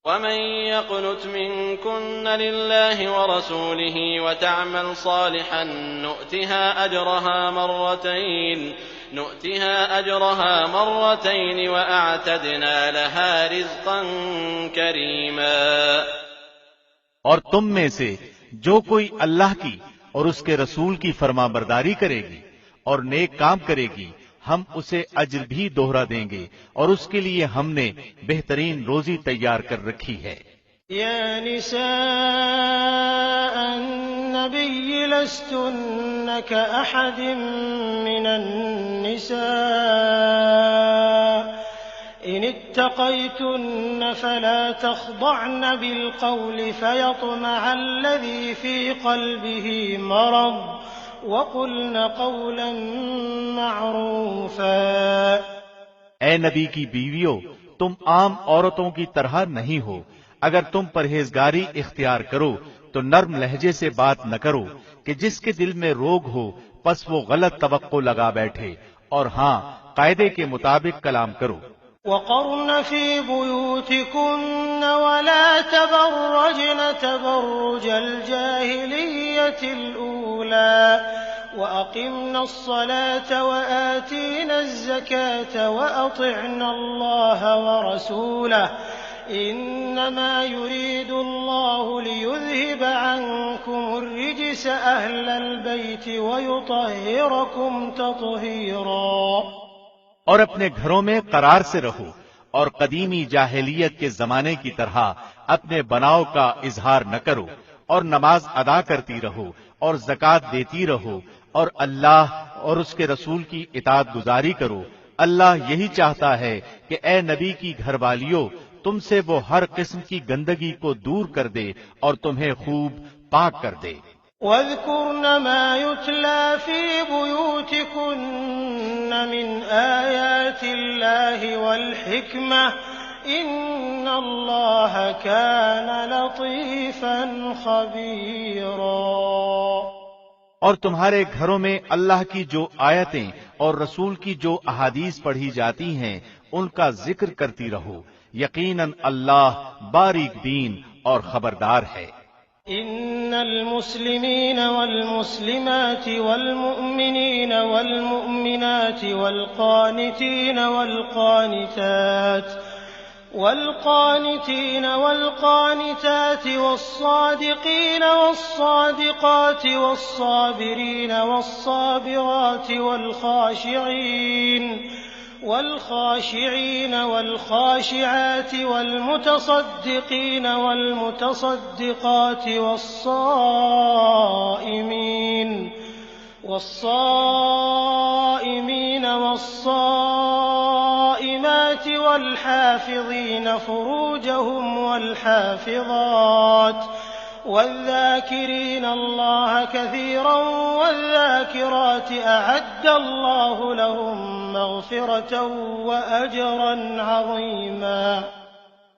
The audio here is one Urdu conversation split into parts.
ومن يقنت منكن لله ورسوله وتعمل صالحا نؤتها أجرها مرتين وأعتدنا لها رزقا كريما۔ اور تم میں سے جو کوئی اللہ کی اور اس کے رسول کی فرمانبرداری کرے گی اور نیک کام کرے گی، ہم اسے اجر بھی دوہرا دیں گے، اور اس کے لیے ہم نے بہترین روزی تیار کر رکھی ہے۔ یا نساء النبی لستن کأحد من النساء ان اتقیتن فلا تخضعن بالقول فيطمع الذي في قلبه مرض وَقُلْنَ قَوْلًا مَّعْرُوفًا۔ اے نبی کی بیویوں، تم عام عورتوں کی طرح نہیں ہو۔ اگر تم پرہیزگاری اختیار کرو تو نرم لہجے سے بات نہ کرو کہ جس کے دل میں روگ ہو، پس وہ غلط توقع لگا بیٹھے، اور ہاں قاعدے کے مطابق کلام کرو۔ وَقَرْنَ فِي بُيُوتِكُنَّ وَلَا تَبَرَّجْنَ تَبَرُّجَ الْجَاهِلِيَّةِ الْأُولَىٰ وَأَقِمْنَ الصَّلَاةَ وَآتِينَ الزَّكَاةَ وَأَطِعْنَ اللَّهَ وَرَسُولَهُ إِنَّمَا يُرِيدُ اللَّهُ لِيُذْهِبَ عَنكُمُ الرِّجْسَ أَهْلَ الْبَيْتِ وَيُطَهِّرَكُمْ تَطْهِيرًا۔ اور اپنے گھروں میں قرار سے رہو، اور قدیمی جاہلیت کے زمانے کی طرح اپنے بناؤ کا اظہار نہ کرو، اور نماز ادا کرتی رہو اور زکوٰۃ دیتی رہو، اور اللہ اور اس کے رسول کی اطاعت گزاری کرو۔ اللہ یہی چاہتا ہے کہ اے نبی کی گھر والیوں، تم سے وہ ہر قسم کی گندگی کو دور کر دے اور تمہیں خوب پاک کر دے۔ وَاذْكُرْنَ مَا يُتْلَى فِي بُيُوتِكُنَّ مِنْ آيَاتِ اللَّهِ وَالْحِكْمَةِ إِنَّ اللَّهَ كَانَ لَطِيفًا خَبِيرًا۔ اور تمہارے گھروں میں اللہ کی جو آیتیں اور رسول کی جو احادیث پڑھی جاتی ہیں ان کا ذکر کرتی رہو، یقیناً اللہ باریک بین اور خبردار ہے۔ ان المسلمین والمسلمات والمؤمنین والمؤمنات والقانتین والقانتات والصادقین والصادقات والصابرین والصابرات والخاشعين والخاشعات والمتصدقين والمتصدقات والصائمين والصائمات والحافظين فروجهم والحافظات والذاكرين الله كثيرا والذاكرات أعد الله لهم مغفرة وأجرا عظيما۔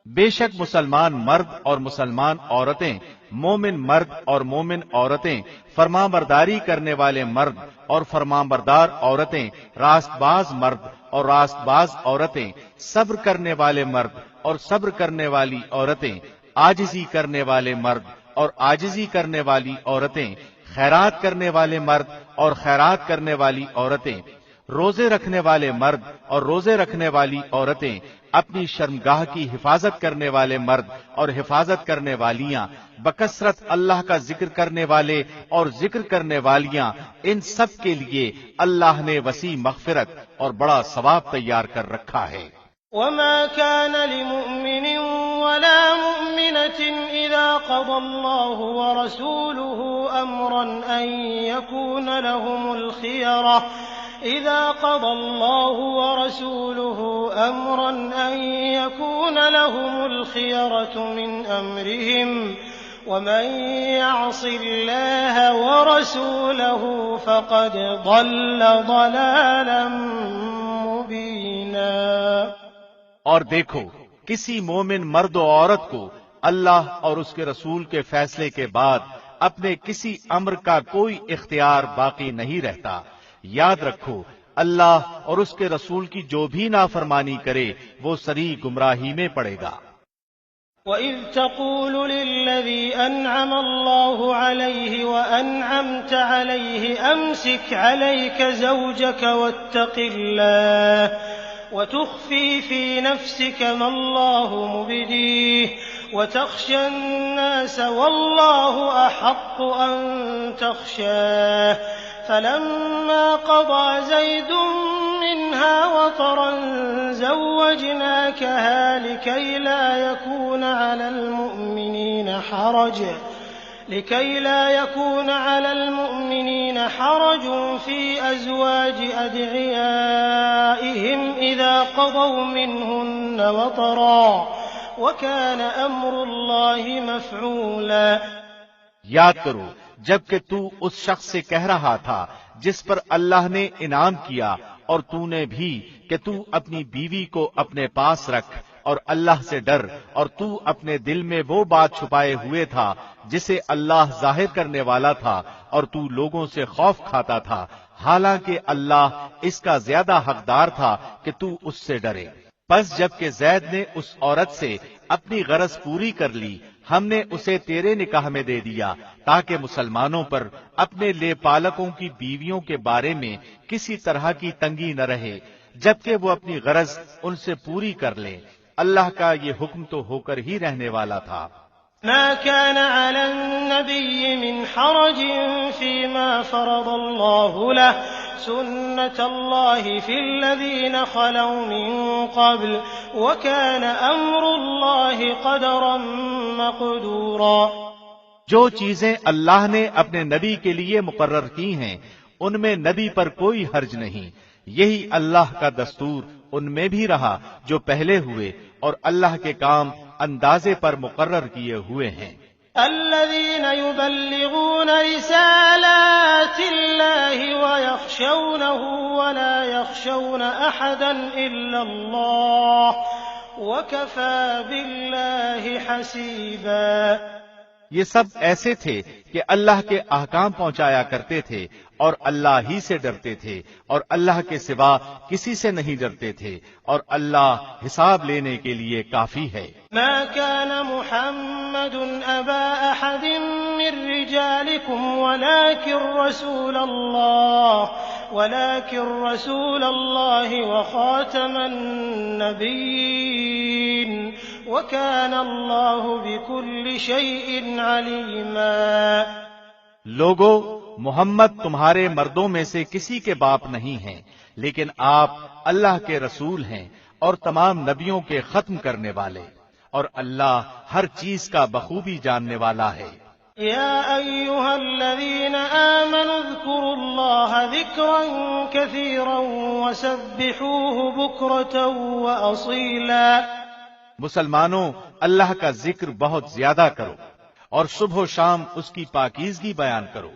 بے شک مسلمان مرد اور مسلمان عورتیں، مومن مرد اور مومن عورتیں، فرمانبرداری کرنے والے مرد اور فرمانبردار عورتیں، راست باز مرد اور راست باز عورتیں، صبر کرنے والے مرد اور صبر کرنے والی عورتیں، عاجزی کرنے والے مرد اور عاجزی کرنے والی عورتیں، خیرات کرنے والے مرد اور خیرات کرنے والی عورتیں، روزے رکھنے والے مرد اور روزے رکھنے والی عورتیں، اپنی شرمگاہ کی حفاظت کرنے والے مرد اور حفاظت کرنے والیاں، بکثرت اللہ کا ذکر کرنے والے اور ذکر کرنے والیاں، ان سب کے لیے اللہ نے وسیع مغفرت اور بڑا ثواب تیار کر رکھا ہے۔ وما كان لمؤمن ولا مؤمنة إذا قضى الله ورسوله أمرا أن يكون لهم الخيرة من أمرهم ومن يعص الله ورسوله فقد ضل ضلالا مبينا۔ اور دیکھو، کسی مومن مرد و عورت کو اللہ اور اس کے رسول کے فیصلے کے بعد اپنے کسی امر کا کوئی اختیار باقی نہیں رہتا۔ یاد رکھو، اللہ اور اس کے رسول کی جو بھی نافرمانی کرے وہ سری گمراہی میں پڑے گا۔ وَإِذْ تَقُولُ لِلَّذِي أَنْعَمَ اللَّهُ عَلَيْهِ وَأَنْعَمْتَ عَلَيْهِ أَمْسِكْ عَلَيْكَ زَوْجَكَ وَاتَّقِ اللَّهَ وَتُخْفِي فِي نَفْسِكَ مَا اللَّهُ مُبْدِيهِ وَتَخْشَى النَّاسَ وَاللَّهُ أَحَقُّ أَن تَخْشَاهُ فَلَمَّا قَضَىٰ زَيْدٌ مِّنْهَا وَطَرًا زَوَّجْنَاكَهَا لِكَيْ لَا يَكُونَ عَلَى الْمُؤْمِنِينَ حَرَجٌ فِي أَزْوَاجِ أَدْعِيَائِهِمْ إِذَا قَضَوْا مِنْهُنَّ وَطَرًا وَكَانَ أَمْرُ اللَّهِ مَفْعُولًا۔ یاد کرو جبکہ تو اس شخص سے کہہ رہا تھا جس پر اللہ نے انعام کیا اور تو نے بھی کہ تو اپنی بیوی کو اپنے پاس رکھ اور اللہ سے ڈر، اور تو اپنے دل میں وہ بات چھپائے ہوئے تھا جسے اللہ ظاہر کرنے والا تھا، اور تو لوگوں سے خوف کھاتا تھا، حالانکہ اللہ اس کا زیادہ حقدار تھا کہ تو اس سے ڈرے۔ پس جب کہ زید نے اس عورت سے اپنی غرض پوری کر لی، ہم نے اسے تیرے نکاح میں دے دیا تاکہ مسلمانوں پر اپنے لے پالکوں کی بیویوں کے بارے میں کسی طرح کی تنگی نہ رہے، جبکہ وہ اپنی غرض ان سے پوری کر لیں۔ اللہ کا یہ حکم تو ہو کر ہی رہنے والا تھا۔ ما كان على النبي من حرج فيما فرض الله له سنة الله في الذين خلوا من قبل وكان أمر الله قدرا مقدورا۔ جو چیزیں اللہ نے اپنے نبی کے لیے مقرر کی ہیں ان میں نبی پر کوئی حرج نہیں، یہی اللہ کا دستور ان میں بھی رہا جو پہلے ہوئے، اور اللہ کے کام اندازے پر مقرر کیے ہوئے ہیں۔ الذين يبلغون رسالات الله ويخشونه ولا يخشون أحدا إلا الله وكفى بالله حسيبا۔ یہ سب ایسے تھے کہ اللہ کے احکام پہنچایا کرتے تھے اور اللہ ہی سے ڈرتے تھے، اور اللہ کے سوا کسی سے نہیں ڈرتے تھے، اور اللہ حساب لینے کے لیے کافی ہے۔ ما كان محمد أبا أحد من رجالكم ولكن رسول الله وخاتم النبيين وكان الله بكل شيء عليما۔ لوگو، محمد تمہارے مردوں میں سے کسی کے باپ نہیں ہیں، لیکن آپ اللہ کے رسول ہیں اور تمام نبیوں کے ختم کرنے والے، اور اللہ ہر چیز کا بخوبی جاننے والا ہے۔ يا أيها الذين آمنوا اذكروا الله ذكرا كثيرا وسبحوه بكرة وأصيلا۔ مسلمانوں، اللہ کا ذکر بہت زیادہ کرو اور صبح و شام اس کی پاکیزگی بیان کرو۔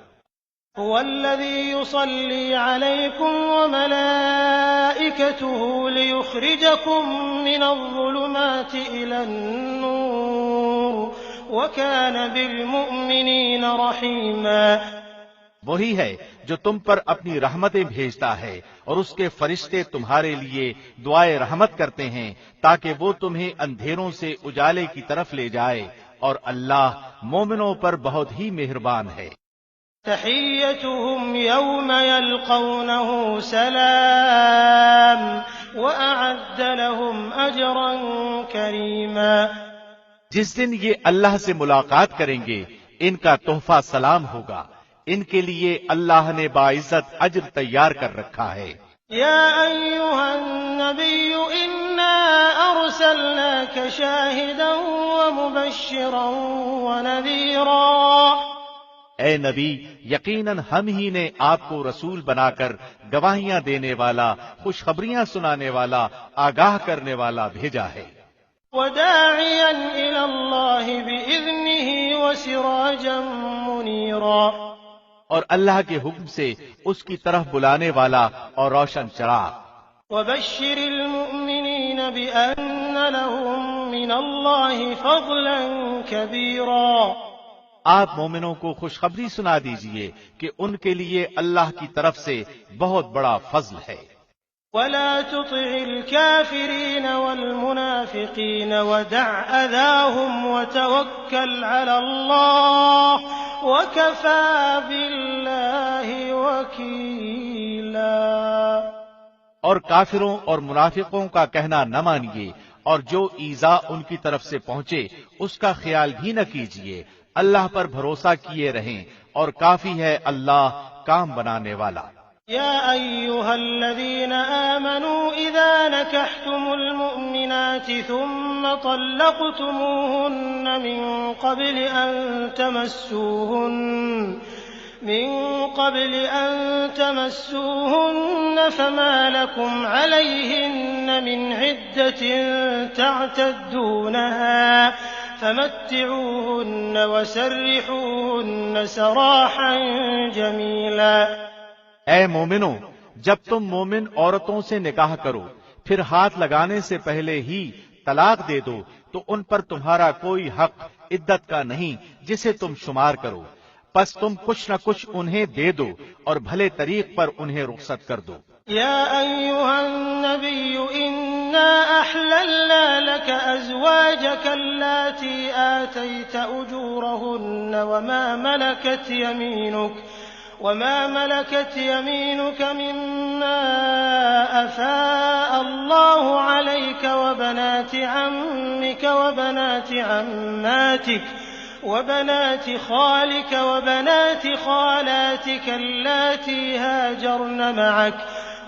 هو الذي يصلي عليكم وملائكته ليخرجكم من الظلمات إلى النور وكان بالمؤمنين رحيما۔ وہی ہے جو تم پر اپنی رحمتیں بھیجتا ہے اور اس کے فرشتے تمہارے لیے دعائے رحمت کرتے ہیں تاکہ وہ تمہیں اندھیروں سے اجالے کی طرف لے جائے، اور اللہ مومنوں پر بہت ہی مہربان ہے۔ تحيتهم يوم يلقونه سلام وأعد لهم أجرا كريما۔ جس دن یہ اللہ سے ملاقات کریں گے ان کا تحفہ سلام ہوگا، ان کے لیے اللہ نے باعزت اجر تیار کر رکھا ہے۔ يا أيها النبي إنا أرسلناك شاهدا ومبشرا ونذيرا۔ اے نبی، یقیناً ہم ہی نے آپ کو رسول بنا کر گواہیاں دینے والا، خوشخبریاں سنانے والا، آگاہ کرنے والا بھیجا ہے۔ وداعيا إلى الله بإذنه وسراجا منيرا۔ اور اللہ کے حکم سے اس کی طرف بلانے والا اور روشن چراغ۔ وبشر المؤمنين بأن لهم من الله فضلا كبيرا۔ آپ مومنوں کو خوشخبری سنا دیجئے کہ ان کے لیے اللہ کی طرف سے بہت بڑا فضل ہے۔ ولا تطع الكافرين والمنافقين ودع أذاهم وتوكل على الله وكفى بالله وكيلا۔ اور کافروں اور منافقوں کا کہنا نہ مانیے، اور جو ایذا ان کی طرف سے پہنچے اس کا خیال بھی نہ کیجیے، اللہ پر بھروسہ کیے رہیں، اور کافی ہے اللہ کام بنانے والا۔ يا أيها الذين آمنوا إذا نكحتم المؤمنات ثم طلقتموهن من قبل أن تمسوهن فما لكم عليهن من عدة تعتدونها فمتعوهن وسرحوهن سراحا جميلا۔ اے مومنو، جب تم مومن عورتوں سے نکاح کرو پھر ہاتھ لگانے سے پہلے ہی طلاق دے دو تو ان پر تمہارا کوئی حق عدت کا نہیں جسے تم شمار کرو، پس تم کچھ نہ کچھ انہیں دے دو اور بھلے طریق پر انہیں رخصت کر دو۔ يا أيها النبي إنا أحللنا لك أزواجك اللاتي آتيت أجورهن وما ملكت يمينك مما أفاء الله عليك وبنات عمك وبنات عماتك وبنات خالك وبنات خالاتك اللاتي هاجرن معك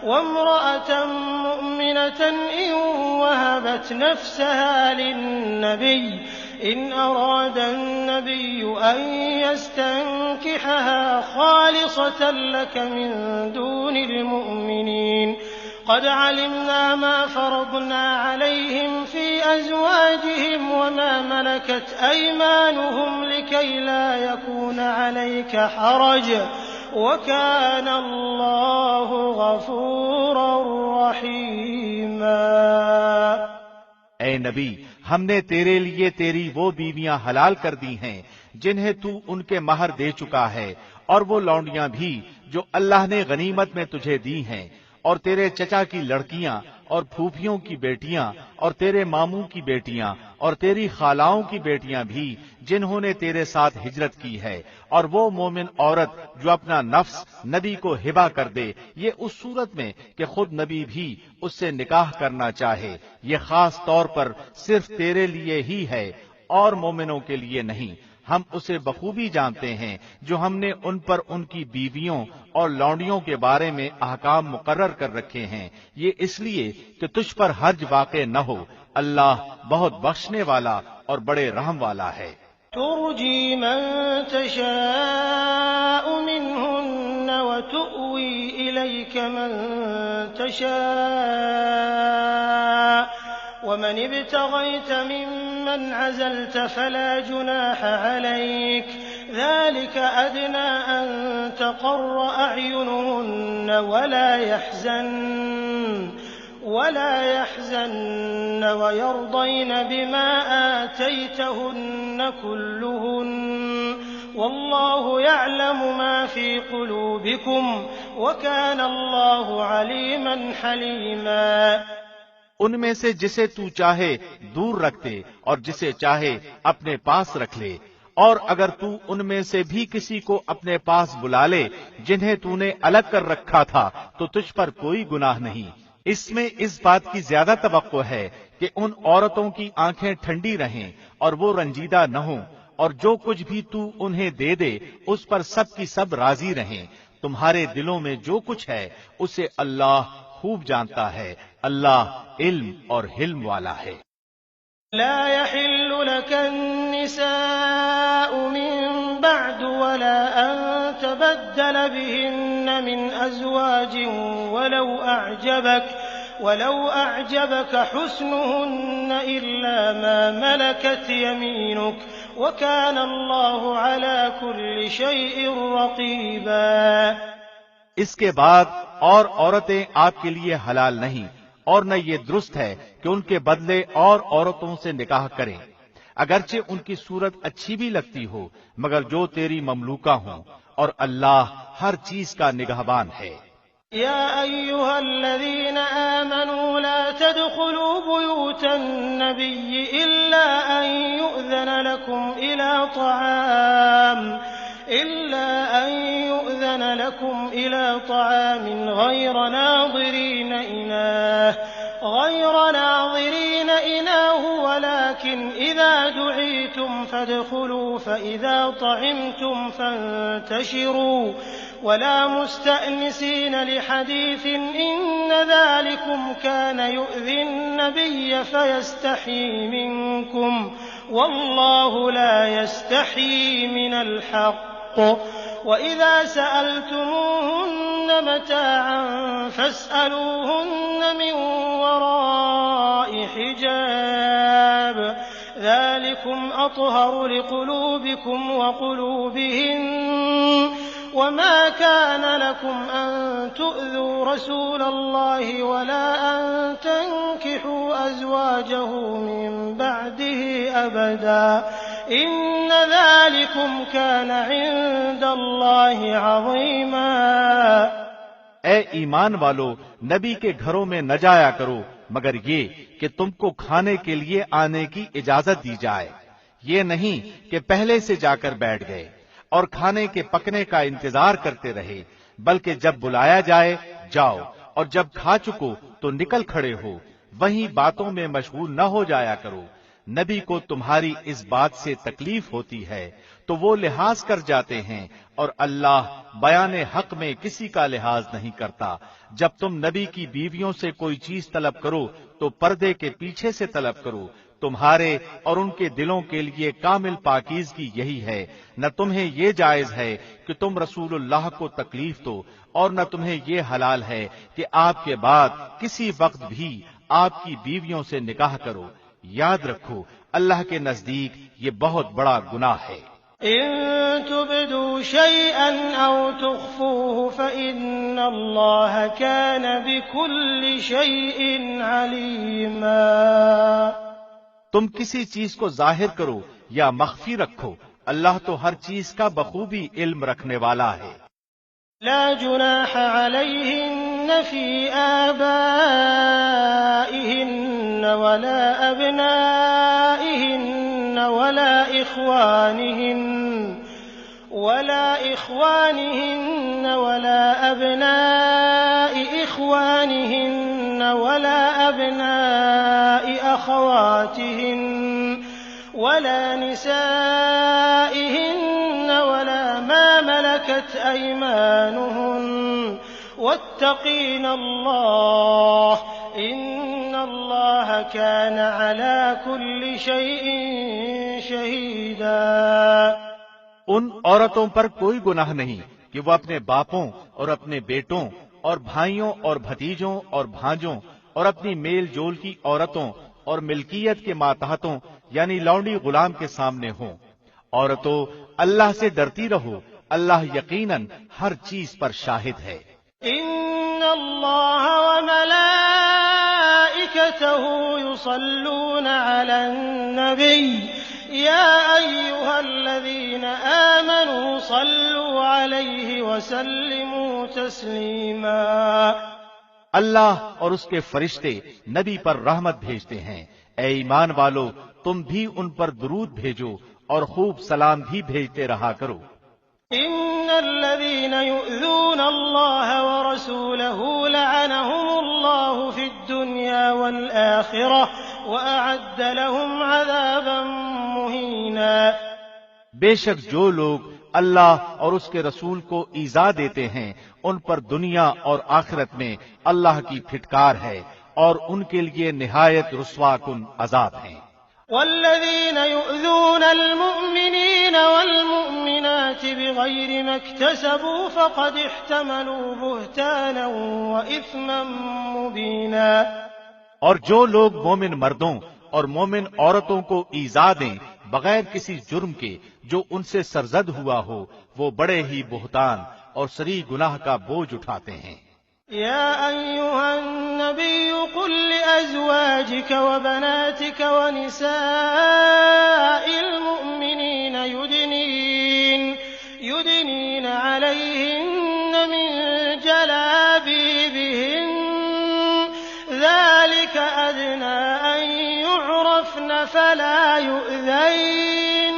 وامرأة مؤمنة إن وهبت نفسها للنبي إن أراد النبي أن يستنكحها خالصة لك من دون المؤمنين قد علمنا ما فرضنا عليهم في أزواجهم وما ملكت أيمانهم لكي لا يكون عليك حرج وكان الله غفورا رحيما۔ اے نبی، ہم نے تیرے لیے تیری وہ بیویاں حلال کر دی ہیں جنہیں تو ان کے مہر دے چکا ہے، اور وہ لونڈیاں بھی جو اللہ نے غنیمت میں تجھے دی ہیں، اور تیرے چچا کی لڑکیاں اور پھوپھیوں کی بیٹیاں اور تیرے ماموں کی بیٹیاں اور تیری خالاؤں کی بیٹیاں بھی جنہوں نے تیرے ساتھ ہجرت کی ہے، اور وہ مومن عورت جو اپنا نفس نبی کو ہبہ کر دے، یہ اس صورت میں کہ خود نبی بھی اس سے نکاح کرنا چاہے۔ یہ خاص طور پر صرف تیرے لیے ہی ہے اور مومنوں کے لیے نہیں۔ ہم اسے بخوبی جانتے ہیں جو ہم نے ان پر ان کی بیویوں اور لونڈیوں کے بارے میں احکام مقرر کر رکھے ہیں، یہ اس لیے کہ تجھ پر حرج واقع نہ ہو۔ اللہ بہت بخشنے والا اور بڑے رحم والا ہے۔ ترجی من تشاء منهن وتؤوی الیک من تشاء ومن ابتغيت ممن عزلت فلا جناح عليك ذلك أدنى أن تقر أعينهن ولا يحزن ويرضين بما آتيتهن كلهن والله يعلم ما في قلوبكم وكان الله عليما حليما۔ ان میں سے جسے تو چاہے دور رکھ دے اور جسے چاہے اپنے پاس رکھ لے، اور اگر تو ان میں سے بھی کسی کو اپنے پاس بلا لے جنہیں تو نے الگ کر رکھا تھا تو تجھ پر کوئی گناہ نہیں۔ اس میں اس بات کی زیادہ توقع ہے کہ ان عورتوں کی آنکھیں ٹھنڈی رہیں اور وہ رنجیدہ نہ ہوں، اور جو کچھ بھی تو انہیں دے دے اس پر سب کی سب راضی رہیں۔ تمہارے دلوں میں جو کچھ ہے اسے اللہ خوب جانتا ہے، اللہ علم اور حلم والا ہے۔ لا يحل لك النساء من بعد ولا أن تبدل بهن من أزواج ولو أعجبك حسنهن إلا ما ملكت يمينك وكان الله على كل شيء رقيبا۔ اس کے بعد اور عورتیں آپ کے لیے حلال نہیں، اور نہ یہ درست ہے کہ ان کے بدلے اور عورتوں سے نکاح کریں، اگرچہ ان کی صورت اچھی بھی لگتی ہو، مگر جو تیری مملوکہ ہوں، اور اللہ ہر چیز کا نگہبان ہے۔ يا أيها الذين آمنوا لا تدخلوا بيوت النبي إلا أن يؤذن لكم إلى طعام غير ناظرين إناه ولكن إذا دعيتم فادخلوا فإذا طعمتم فانتشروا ولا مستأنسين لحديث إن ذلكم كان يؤذي النبي فيستحيي منكم والله لا يستحيي من الحق وإذا سألتموهن متاعا فاسألوهن من وراء حجاب ذلكم أطهر لقلوبكم وقلوبهن وما كان لكم أن تؤذوا رسول الله ولا أن تنكحوا أزواجه من بعده أبدا إن ذلكم كان عند الله عظيما۔ اے ایمان والو، نبی کے گھروں میں نہ جایا کرو مگر یہ کہ تم کو کھانے کے لیے آنے کی اجازت دی جائے، یہ نہیں کہ پہلے سے جا کر بیٹھ گئے اور کھانے کے پکنے کا انتظار کرتے رہے، بلکہ جب بلایا جائے جاؤ اور جب کھا چکو تو نکل کھڑے ہو، وہیں باتوں میں مشغول نہ ہو جایا کرو۔ نبی کو تمہاری اس بات سے تکلیف ہوتی ہے تو وہ لحاظ کر جاتے ہیں، اور اللہ بیان حق میں کسی کا لحاظ نہیں کرتا۔ جب تم نبی کی بیویوں سے کوئی چیز طلب کرو تو پردے کے پیچھے سے طلب کرو، تمہارے اور ان کے دلوں کے لیے کامل پاکیزگی یہی ہے۔ نہ تمہیں یہ جائز ہے کہ تم رسول اللہ کو تکلیف دو، اور نہ تمہیں یہ حلال ہے کہ آپ کے بعد کسی وقت بھی آپ کی بیویوں سے نکاح کرو۔ یاد رکھو اللہ کے نزدیک یہ بہت بڑا گناہ ہے۔ إن تبدوا شيئا أو تخفوه فإن الله كان بكل شيء عليما۔ تم کسی چیز کو ظاہر کرو یا مخفی رکھو، اللہ تو ہر چیز کا بخوبی علم رکھنے والا ہے۔ لا جناح عليهن في آبائهن ولا أبنائهن ولا إخوانهن ولا أبناء إخوانهن ولا أبناء أخواتهن ولا نسائهن ولا ما ملكت أيمانهن واتقين الله إن الله كان على كل شيء شهيدا۔ ان عورتوں پر کوئی گناہ نہیں کہ وہ اپنے باپوں اور اپنے بیٹوں اور بھائیوں اور بھتیجوں اور بھانجوں اور اپنی میل جول کی عورتوں اور ملکیت کے ماتحتوں یعنی لونڈی غلام کے سامنے ہوں۔ عورتوں اللہ سے ڈرتی رہو، اللہ یقیناً ہر چیز پر شاہد ہے۔ ان اللہ وملائکته یصلون علی النبی یا ایها الذین آمنوا صلوا علیہ وسلموا تسلیما۔ اللہ اور اس کے فرشتے نبی پر رحمت بھیجتے ہیں، اے ایمان والو تم بھی ان پر درود بھیجو اور خوب سلام بھی بھیجتے رہا کرو۔ ان الذين يؤذون الله ورسوله لعنهم الله في الدنيا والآخرة وأعد لهم عذابا مهينا۔ بے شک جو لوگ اللہ اور اس کے رسول کو ایذا دیتے ہیں ان پر دنیا اور آخرت میں اللہ کی پھٹکار ہے اور ان کے لیے نہایت رسوا کن عذاب ہیں۔ والذين يؤذون المؤمنين والمؤمنات بغير ما اكتسبوا فقد احتملوا بهتانا وإثما مبينا۔ اور جو لوگ مومن مردوں اور مومن عورتوں کو ایذا دیں بغیر کسی جرم کے جو ان سے سرزد ہوا ہو، وہ بڑے ہی بہتان اور سری گناہ کا بوجھ اٹھاتے ہیں۔ يا أيها النبي قل لأزواجك وبناتك ونساء المؤمنين يدنين عليهن من جلابيبهن فلا يؤذين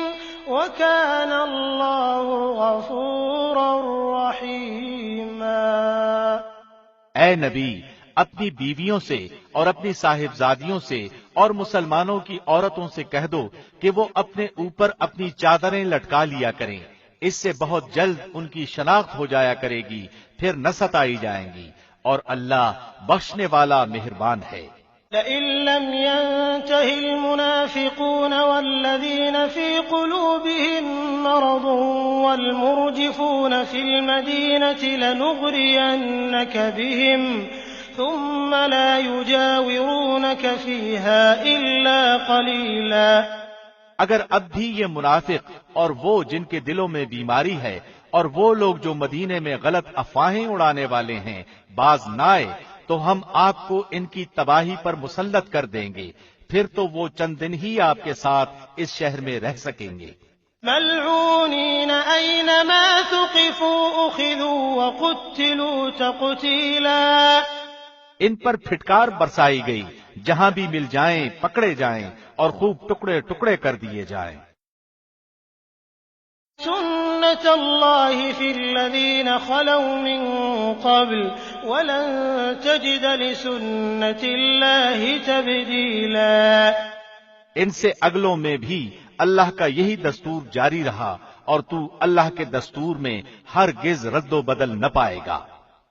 وكان الله غفورا رحيما۔ اے نبی، اپنی بیویوں سے اور اپنی صاحبزادیوں سے اور مسلمانوں کی عورتوں سے کہہ دو کہ وہ اپنے اوپر اپنی چادریں لٹکا لیا کریں، اس سے بہت جلد ان کی شناخت ہو جایا کرے گی، پھر نہ ستائی جائیں گی، اور اللہ بخشنے والا مہربان ہے۔ لئن لم ينته المنافقون والذين في قلوبهم مرض والمرجفون في المدينة لنغرينك بهم ثم لا يجاورونك فيها إلا قليلا۔ اگر اب بھی یہ منافق اور وہ جن کے دلوں میں بیماری ہے اور وہ لوگ جو مدینے میں غلط افواہیں اڑانے والے ہیں باز نہ آئے تو ہم آپ کو ان کی تباہی پر مسلط کر دیں گے، پھر تو وہ چند دن ہی آپ کے ساتھ اس شہر میں رہ سکیں گے۔ ملعونین اینما ثقفوا اخذوا وقتلوا تقتیلا۔ ان پر پھٹکار برسائی گئی، جہاں بھی مل جائیں پکڑے جائیں اور خوب ٹکڑے ٹکڑے کر دیے جائیں۔ سنت اللہ فی الذین خلوا من قبل ولن تجد لسنت اللہ تبدیلا۔ ان سے اگلوں میں بھی اللہ کا یہی دستور جاری رہا اور تو اللہ کے دستور میں ہرگز رد و بدل نہ پائے گا۔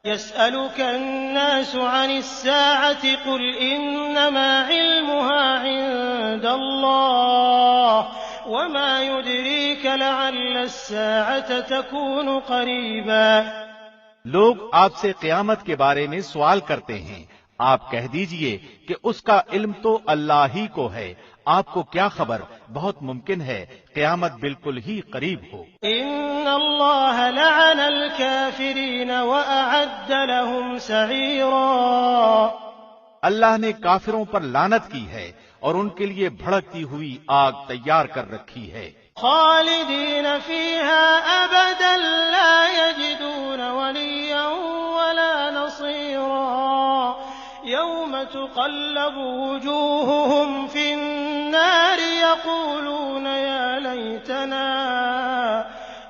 يسألك الناس عن الساعة قل إنما علمها عند الله وما يدريك لعل الساعة تكون قريبا۔ لوگ آپ سے قیامت کے بارے میں سوال کرتے ہیں، آپ کہہ دیجئے کہ اس کا علم تو اللہ ہی کو ہے، آپ کو کیا خبر، بہت ممکن ہے قیامت بالکل ہی قریب ہو۔ ان اللہ لعن الکافرین واعد لهم سعیرا۔ اللہ نے کافروں پر لعنت کی ہے اور ان کے لیے بھڑکتی ہوئی آگ تیار کر رکھی ہے۔ خالدین فیہا ابدا لا یجدون ولیا ولا نصیرا۔ یوم تقلب وجوہہم فی النار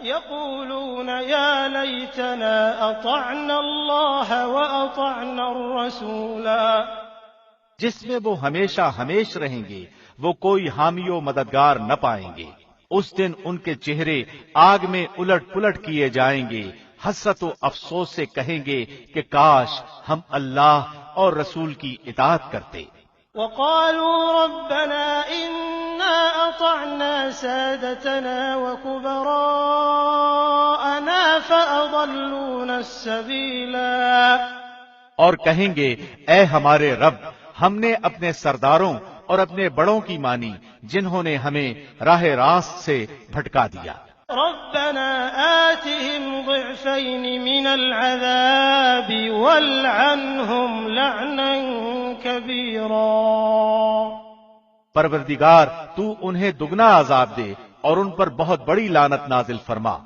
يقولون يا ليتنا أطعنا الله وأطعنا الرسولا۔ جس میں وہ ہمیشہ ہمیش رہیں گے، وہ کوئی حامی و مددگار نہ پائیں گے۔ اس دن ان کے چہرے آگ میں الٹ پلٹ کیے جائیں گے، حسرت و افسوس سے کہیں گے کہ کاش ہم اللہ اور رسول کی اطاعت کرتے۔ وقالوا ربنا إنا أطعنا سادتنا وكبراءنا فأضلونا السبيلا۔ اور کہیں گے اے ہمارے رب، ہم نے اپنے سرداروں اور اپنے بڑوں کی مانی جنہوں نے ہمیں راہ راست سے بھٹکا دیا۔ ربنا آتهم ضعفين من العذاب والعنهم لعنا كبيرا۔ پروردگار تو انہیں دگنا عذاب دے اور ان پر بہت بڑی لعنت نازل فرما۔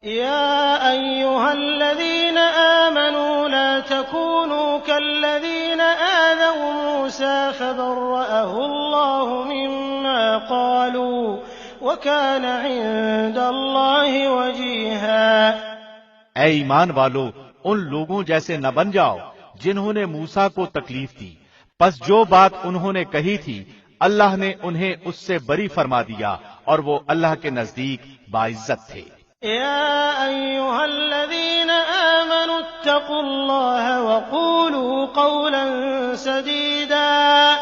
يا أيها الذين آمنوا لا تكونوا كالذين آذوا موسى فبرأه الله مما قالوا وَكَانَ عِندَ اللَّهِ وَجِيهًا۔ اے ایمان والو، ان لوگوں جیسے نہ بن جاؤ جنہوں نے موسیٰ کو تکلیف دی، پس جو بات انہوں نے کہی تھی اللہ نے انہیں اس سے بری فرما دیا اور وہ اللہ کے نزدیک باعزت تھے۔ يَا أَيُّهَا الَّذِينَ آمَنُوا اتَّقُوا اللَّهَ وَقُولُوا قَوْلًا سَدِيدًا۔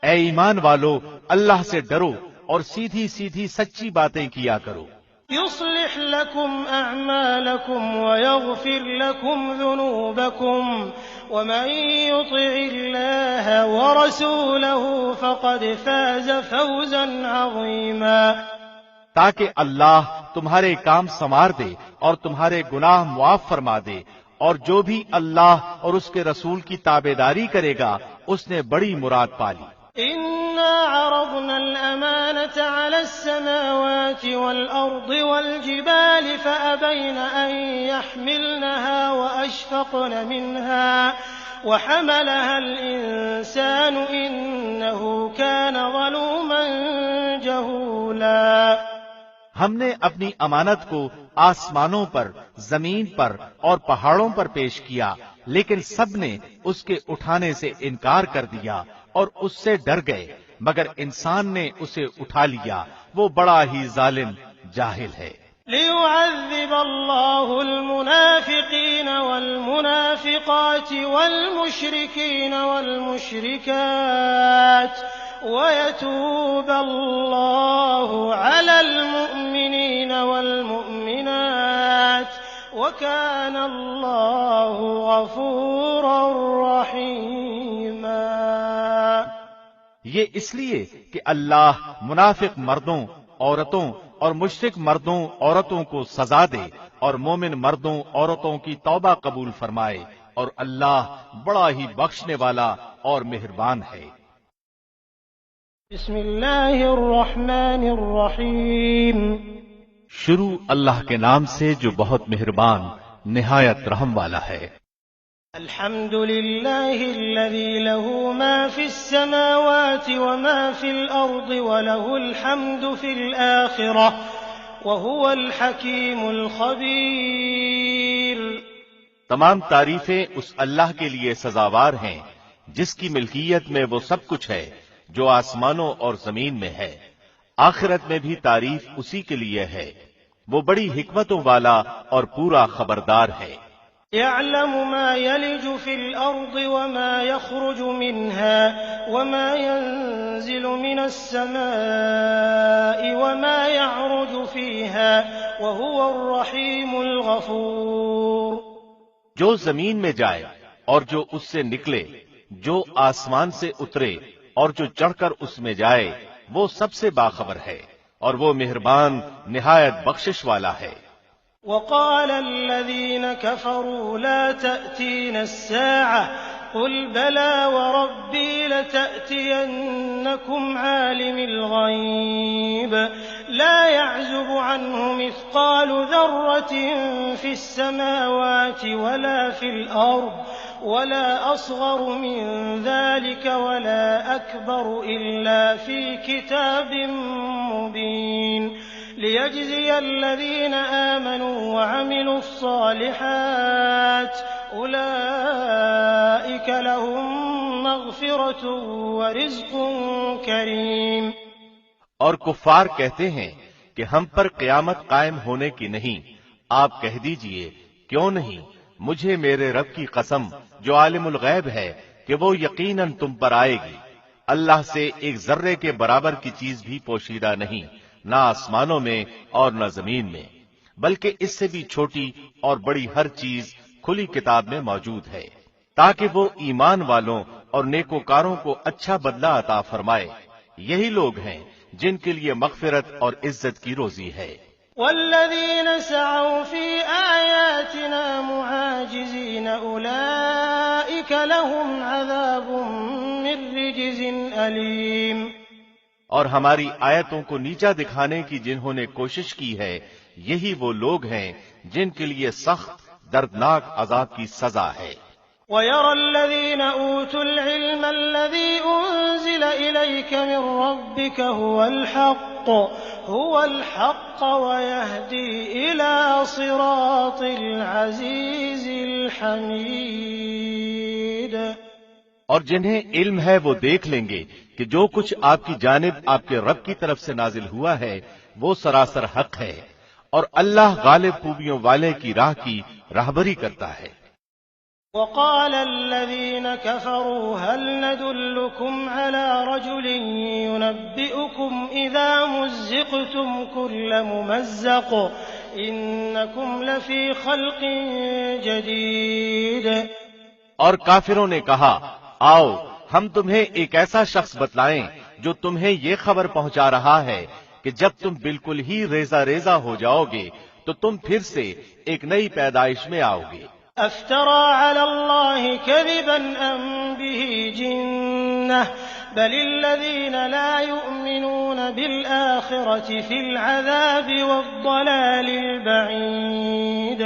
اے ایمان والو، اللہ سے ڈرو اور سیدھی سیدھی سچی باتیں کیا کرو۔ يصلح لكم أعمالكم ويغفر لكم ذنوبكم ومن يطع الله ورسوله فقد فاز فوزا عظيما۔ تاکہ اللہ تمہارے کام سنوار دے اور تمہارے گناہ معاف فرما دے، اور جو بھی اللہ اور اس کے رسول کی تابعداری کرے گا اس نے بڑی مراد پالی۔ إنا عرضنا الأمانة على السماوات والأرض والجبال فأبين أن يحملنها وحملها الإنسان إنه كان ظلوما جهولا۔ ہم نے اپنی امانت کو آسمانوں پر، زمین پر اور پہاڑوں پر پیش کیا، لیکن سب نے اس کے اٹھانے سے انکار کر دیا اور اس سے ڈر گئے، مگر انسان نے اسے اٹھا لیا، وہ بڑا ہی ظالم جاہل ہے۔ ليعذب الله المنافقين والمنافقات والمشركين والمشركات ويتوب الله على المؤمنين والمؤمنات وكان الله غفورا رحيما۔ یہ اس لیے کہ اللہ منافق مردوں، عورتوں اور مشرک مردوں، عورتوں کو سزا دے اور مومن مردوں، عورتوں کی توبہ قبول فرمائے، اور اللہ بڑا ہی بخشنے والا اور مہربان ہے۔ بسم اللہ الرحمن الرحیم۔ شروع اللہ کے نام سے جو بہت مہربان نہایت رحم والا ہے۔ الحمد للہ الذی له ما فی السماوات وما فی الارض وله الحمد فی الآخرة وهو الحکیم الخبیر۔ تمام تعریفیں اس اللہ کے لیے سزاوار ہیں جس کی ملکیت میں وہ سب کچھ ہے جو آسمانوں اور زمین میں ہے، آخرت میں بھی تعریف اسی کے لیے ہے، وہ بڑی حکمتوں والا اور پورا خبردار ہے۔ يعلم ما يلج في الأرض وما يخرج منها وما ينزل من السماء وما يعرج فيها وهو الرحيم الغفور۔ جو زمین میں جائے اور جو اس سے نکلے، جو آسمان سے اترے اور جو چڑھ کر اس میں جائے، وہ سب سے باخبر ہے اور وہ مہربان نہایت بخشش والا ہے۔ وقال الذين كفروا لا تأتينا الساعة قل بلى وربي لتأتينكم عالم الغيب لا يعزب عنه مثقال ذرة في السماوات ولا في الأرض ولا أصغر من ذلك ولا أكبر إلا في كتاب مبين ليجزي الذين آمنوا وعملوا الصالحات أولئك لهم مغفرة ورزق كريم۔ اور کفار کہتے ہیں کہ ہم پر قیامت قائم ہونے کی نہیں، آپ کہہ دیجئے کیوں نہیں، مجھے میرے رب کی قسم جو عالم الغیب ہے کہ وہ یقیناً تم پر آئے گی۔ اللہ سے ایک ذرے کے برابر کی چیز بھی پوشیدہ نہیں، نہ آسمانوں میں اور نہ زمین میں، بلکہ اس سے بھی چھوٹی اور بڑی ہر چیز کھلی کتاب میں موجود ہے، تاکہ وہ ایمان والوں اور نیکوکاروں کو اچھا بدلہ عطا فرمائے۔ یہی لوگ ہیں جن کے لیے مغفرت اور عزت کی روزی ہے۔ والذین سعوا فی آیاتنا معاجزین اولئک لهم عذاب من رجز علیم۔ اور ہماری آیتوں کو نیچا دکھانے کی جنہوں نے کوشش کی ہے، یہی وہ لوگ ہیں جن کے لیے سخت دردناک عذاب کی سزا ہے۔ وَيَرَى الَّذِينَ أُوتُوا الْعِلْمَ الَّذِي أُنزِلَ إِلَيْكَ مِن رَّبِّكَ هُوَ الْحَقُّ وَيَهْدِي إِلَى صِرَاطِ الْعَزِيزِ الْحَمِيدِ۔ اور جنہیں علم ہے وہ دیکھ لیں گے کہ جو کچھ آپ کی جانب آپ کے رب کی طرف سے نازل ہوا ہے وہ سراسر حق ہے، اور اللہ غالب خوبیوں والے کی راہ کی راہبری کرتا ہے۔ وقال الذين كفروا هل ندلكم على رجل ينبئكم إذا مزقتم كل ممزق إنكم لفي خلق جديد۔ اور کافروں نے کہا آؤ ہم تمہیں ایک ایسا شخص بتلائیں جو تمہیں یہ خبر پہنچا رہا ہے کہ جب تم بالکل ہی ریزہ ریزہ ہو جاؤ گے تو تم پھر سے ایک نئی پیدائش میں آؤ گے۔ افترى على الله كذبا ام به جنة بل الذين لا يؤمنون بالآخرة في العذاب والضلال البعيد۔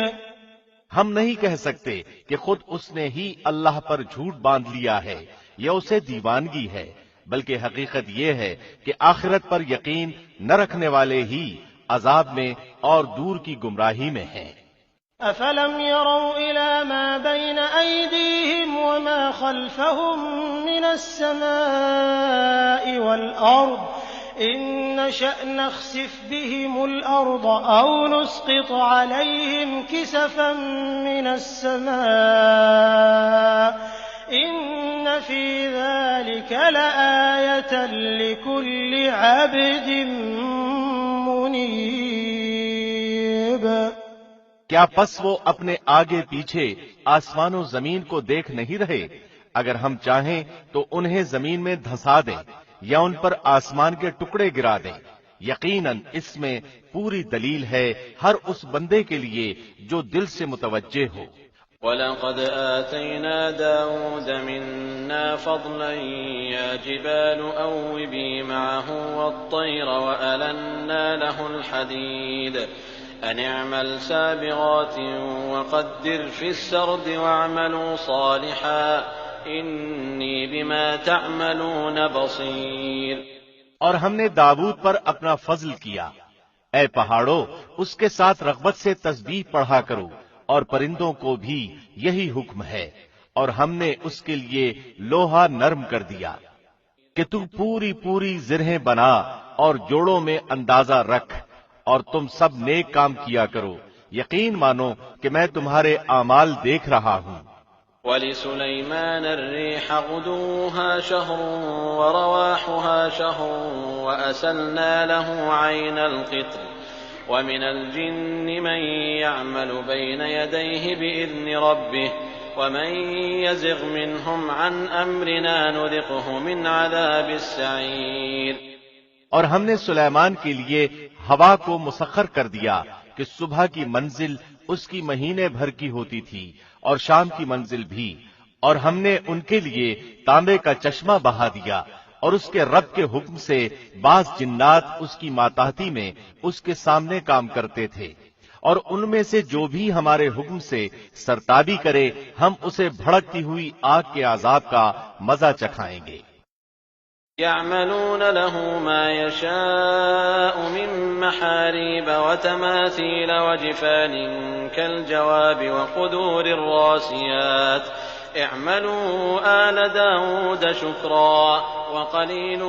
ہم نہیں کہہ سکتے کہ خود اس نے ہی اللہ پر جھوٹ باندھ لیا ہے یا اسے دیوانگی ہے، بلکہ حقیقت یہ ہے کہ آخرت پر یقین نہ رکھنے والے ہی عذاب میں اور دور کی گمراہی میں ہیں۔ أفلم يروا إلى ما بين أيديهم وما خلفهم من السماء والأرض إن نشأ نخسف بهم الأرض أو نسقط عليهم كسفا من السماء إن في ذلك لآية لكل عبد منيب۔ کیا پس وہ اپنے آگے پیچھے آسمان و زمین کو دیکھ نہیں رہے؟ اگر ہم چاہیں تو انہیں زمین میں دھسا دیں یا ان پر آسمان کے ٹکڑے گرا دیں۔ یقیناً اس میں پوری دلیل ہے ہر اس بندے کے لیے جو دل سے متوجہ ہو۔ وَلَقَدْ آتَيْنَا دَاوُودَ مِنَّا فَضْلًا يَا جِبَالُ أَوِّبِي مَعَهُ وَالطَّيْرَ وَأَلَنَّا لَهُ الْحَدِيدَ أَنِ اعْمَلْ سَابِغَاتٍ وَقَدِّرْ فِي السَّرْدِ وَاعْمَلُوا صَالِحًا إِنِّي بِمَا تَعْمَلُونَ بَصِيرٌ۔ اور ہم نے داؤد پر اپنا فضل کیا، اے پہاڑوں اس کے ساتھ رغبت سے تسبیح پڑھا کرو، اور پرندوں کو بھی یہی حکم ہے، اور ہم نے اس کے لیے لوہا نرم کر دیا کہ تو پوری پوری زرہیں بنا اور جوڑوں میں اندازہ رکھ، اور تم سب نیک کام کیا کرو، یقین مانو کہ میں تمہارے اعمال دیکھ رہا ہوں۔ وَلِسُلَيْمَانَ الرِّيحَ غُدُوُّهَا شَهْرٌ وَرَوَاحُهَا شَهْرٌ وَأَسَلْنَا لَهُ عَيْنَ الْقِطْرِ وَمِنَ الْجِنِّ مَن يَعْمَلُ بَيْنَ يَدَيْهِ بِإِذْنِ رَبِّهِ وَمَن يَزِغْ مِنْهُمْ عَنْ أَمْرِنَا نُذِقْهُ مِنْ عَذَابِ السَّعِيرِ۔ اور ہم نے سلیمان کے لیے ہوا کو مسخر کر دیا کہ صبح کی منزل اس کی مہینے بھر کی ہوتی تھی اور شام کی منزل بھی، اور ہم نے ان کے لیے تانبے کا چشمہ بہا دیا، اور اس کے رب کے حکم سے بعض جنات اس کی ماتحتی میں اس کے سامنے کام کرتے تھے، اور ان میں سے جو بھی ہمارے حکم سے سرتابی کرے ہم اسے بھڑکتی ہوئی آگ کے عذاب کا مزہ چکھائیں گے۔ يَعْمَلُونَ لَهُ مَا يَشَاءُ مِن مَّحَارِيبَ وَتَمَاثِيلَ وَجِفَانٍ كَالْجَوَابِ وَقُدُورِ الرَّاسِيَاتِ اعْمَلُوا آلَ دَاوُودَ شُكْرًا وَقَلِيلٌ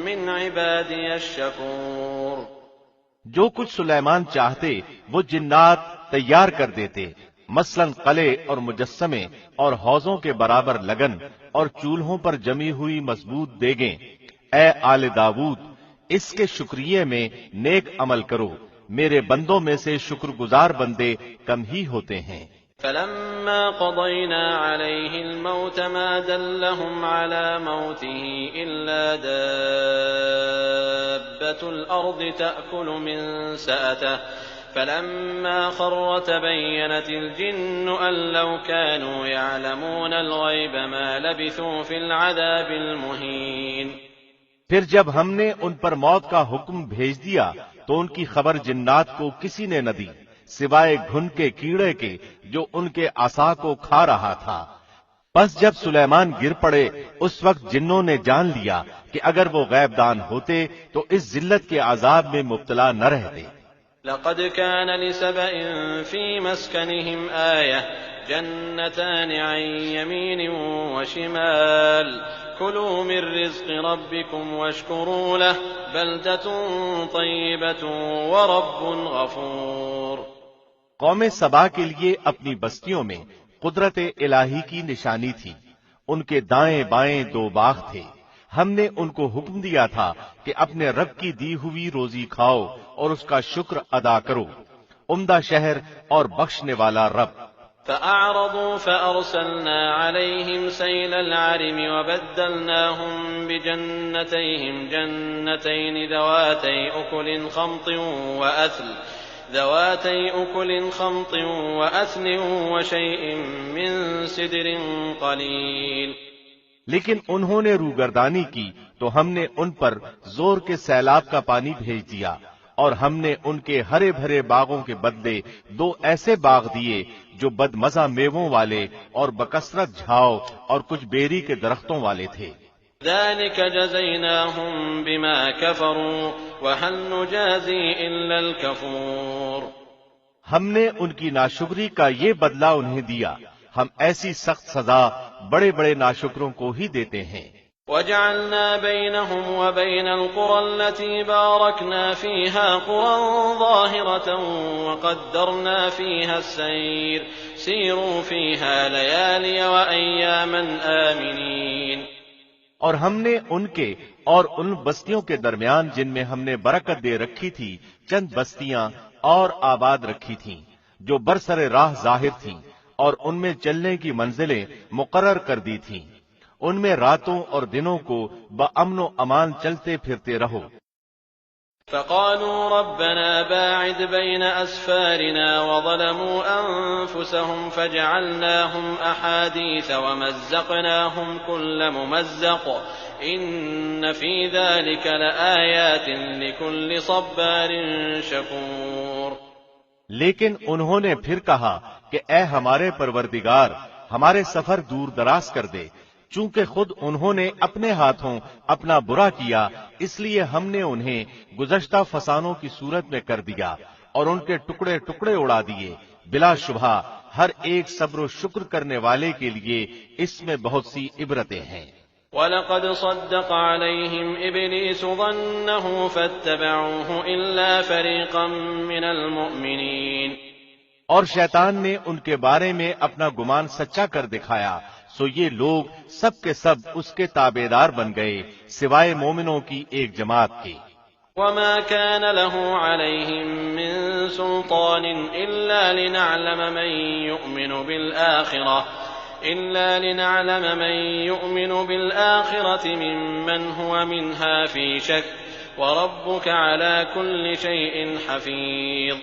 مِّنْ عِبَادِيَ الشَّكُورُ۔ جو کچھ سلیمان چاہتے وہ جنات تیار کر دیتے، مثلاً قلعے اور مجسمے اور حوضوں کے برابر لگن اور چولہوں پر جمی ہوئی مضبوط دیگیں۔ اے آل داؤد، اس کے شکریے میں نیک عمل کرو، میرے بندوں میں سے شکر گزار بندے کم ہی ہوتے ہیں۔ فَلَمَّا قَضَيْنَا عَلَيْهِ الْمَوْتَ مَا دَلَّهُمْ عَلَى مَوْتِهِ إِلَّا دَابَّةُ الْأَرْضِ تَأْكُلُ مِنْ سَأَتَهُ فَلَمَّا خَرَّ تَبَيَّنَتِ الْجِنُّ أَن لَّوْ كَانُوا يَعْلَمُونَ الْغَيْبَ مَا لَبِثُوا فِي الْعَذَابِ الْمُهِينِ۔ پھر جب ہم نے ان پر موت کا حکم بھیج دیا تو ان کی خبر جنات کو کسی نے نہ دی سوائے گھن کے کیڑے کے جو ان کے عصا کو کھا رہا تھا۔ پس جب سلیمان گر پڑے اس وقت جنوں نے جان لیا کہ اگر وہ غیب دان ہوتے تو اس ذلت کے عذاب میں مبتلا نہ رہتے۔ لقد كان لسبإ في مسكنهم آية جنتان عن يمين وشمال كلوا من رزق ربكم واشكروا له بلدة طيبة ورب غفور۔ قوم سبا کے لیے اپنی بستیوں میں قدرت الہی کی نشانی تھی، ان کے دائیں بائیں دو باغ تھے، ہم نے ان کو حکم دیا تھا کہ اپنے رب کی دی ہوئی روزی کھاؤ اور اس کا شکر ادا کرو، عمدہ شہر اور بخشنے والا رب۔ فأعرضوا فأرسلنا عليهم سيل العرم وبدلناهم بجنتيهم جنتين ذواتي أكل خمط وأثل وشيء من سدر قليل۔ لیکن انہوں نے روگردانی کی تو ہم نے ان پر زور کے سیلاب کا پانی بھیج دیا اور ہم نے ان کے ہرے بھرے باغوں کے بدلے 2 ایسے باغ دیے جو بدمزہ میووں والے اور بکثرت جھاؤ اور کچھ بیری کے درختوں والے تھے۔ ذلك جزيناهم بما كفروا وهل نجازي إلا الكفور۔ ہم نے ان کی ناشکری کا یہ بدلہ انہیں دیا، ہم ایسی سخت سزا بڑے بڑے ناشکروں کو ہی دیتے ہیں۔ وجعلنا بينهم وبين القرى التي باركنا فيها قرى ظاهرة وقدرنا فيها السير سيروا فيها ليالي وأياما آمنين۔ اور ہم نے ان کے اور ان بستیوں کے درمیان جن میں ہم نے برکت دے رکھی تھی چند بستیاں اور آباد رکھی تھیں جو برسر راہ ظاہر تھیں، اور ان میں چلنے کی منزلیں مقرر کر دی تھیں، ان میں راتوں اور دنوں کو بامن و امان چلتے پھرتے رہو۔ فقالوا ربنا باعد بين أسفارنا وظلموا أنفسهم فجعلناهم أحاديث ومزقناهم كل ممزق إن في ذلك لآيات لكل صبار شكور۔ لیکن انہوں نے پھر کہا کہ اے ہمارے پروردگار ہمارے سفر دور دراز کر دے، چونکہ خود انہوں نے اپنے ہاتھوں اپنا برا کیا، اس لیے ہم نے انہیں گزشتہ فسانوں کی صورت میں کر دیا اور ان کے ٹکڑے ٹکڑے اڑا دیے۔ بلا شبہ ہر ایک صبر و شکر کرنے والے کے لیے اس میں بہت سی عبرتیں ہیں۔ وَلَقَدْ صَدَّقَ عَلَيْهِمْ إِبْلِيسُ ظَنَّهُ فَاتَّبَعُوهُ إِلَّا فَرِيقًا مِّنَ الْمُؤْمِنِينَ۔ اور شیطان نے ان کے بارے میں اپنا گمان سچا کر دکھایا، سو یہ لوگ سب کے سب اس کے تابعدار بن گئے سوائے مومنوں کی ایک جماعت کے۔ وَمَا كَانَ لَهُ عَلَيْهِم مِّن سُلْطَانٍ إِلَّا لِنَعْلَمَ مَن يُؤْمِنُ بِالْآخِرَةِ مِمَّنْ هُوَ مِنْهَا فِي شَكٍّ وَرَبُّكَ عَلَى كُلِّ شَيْءٍ حَفِيظٌ۔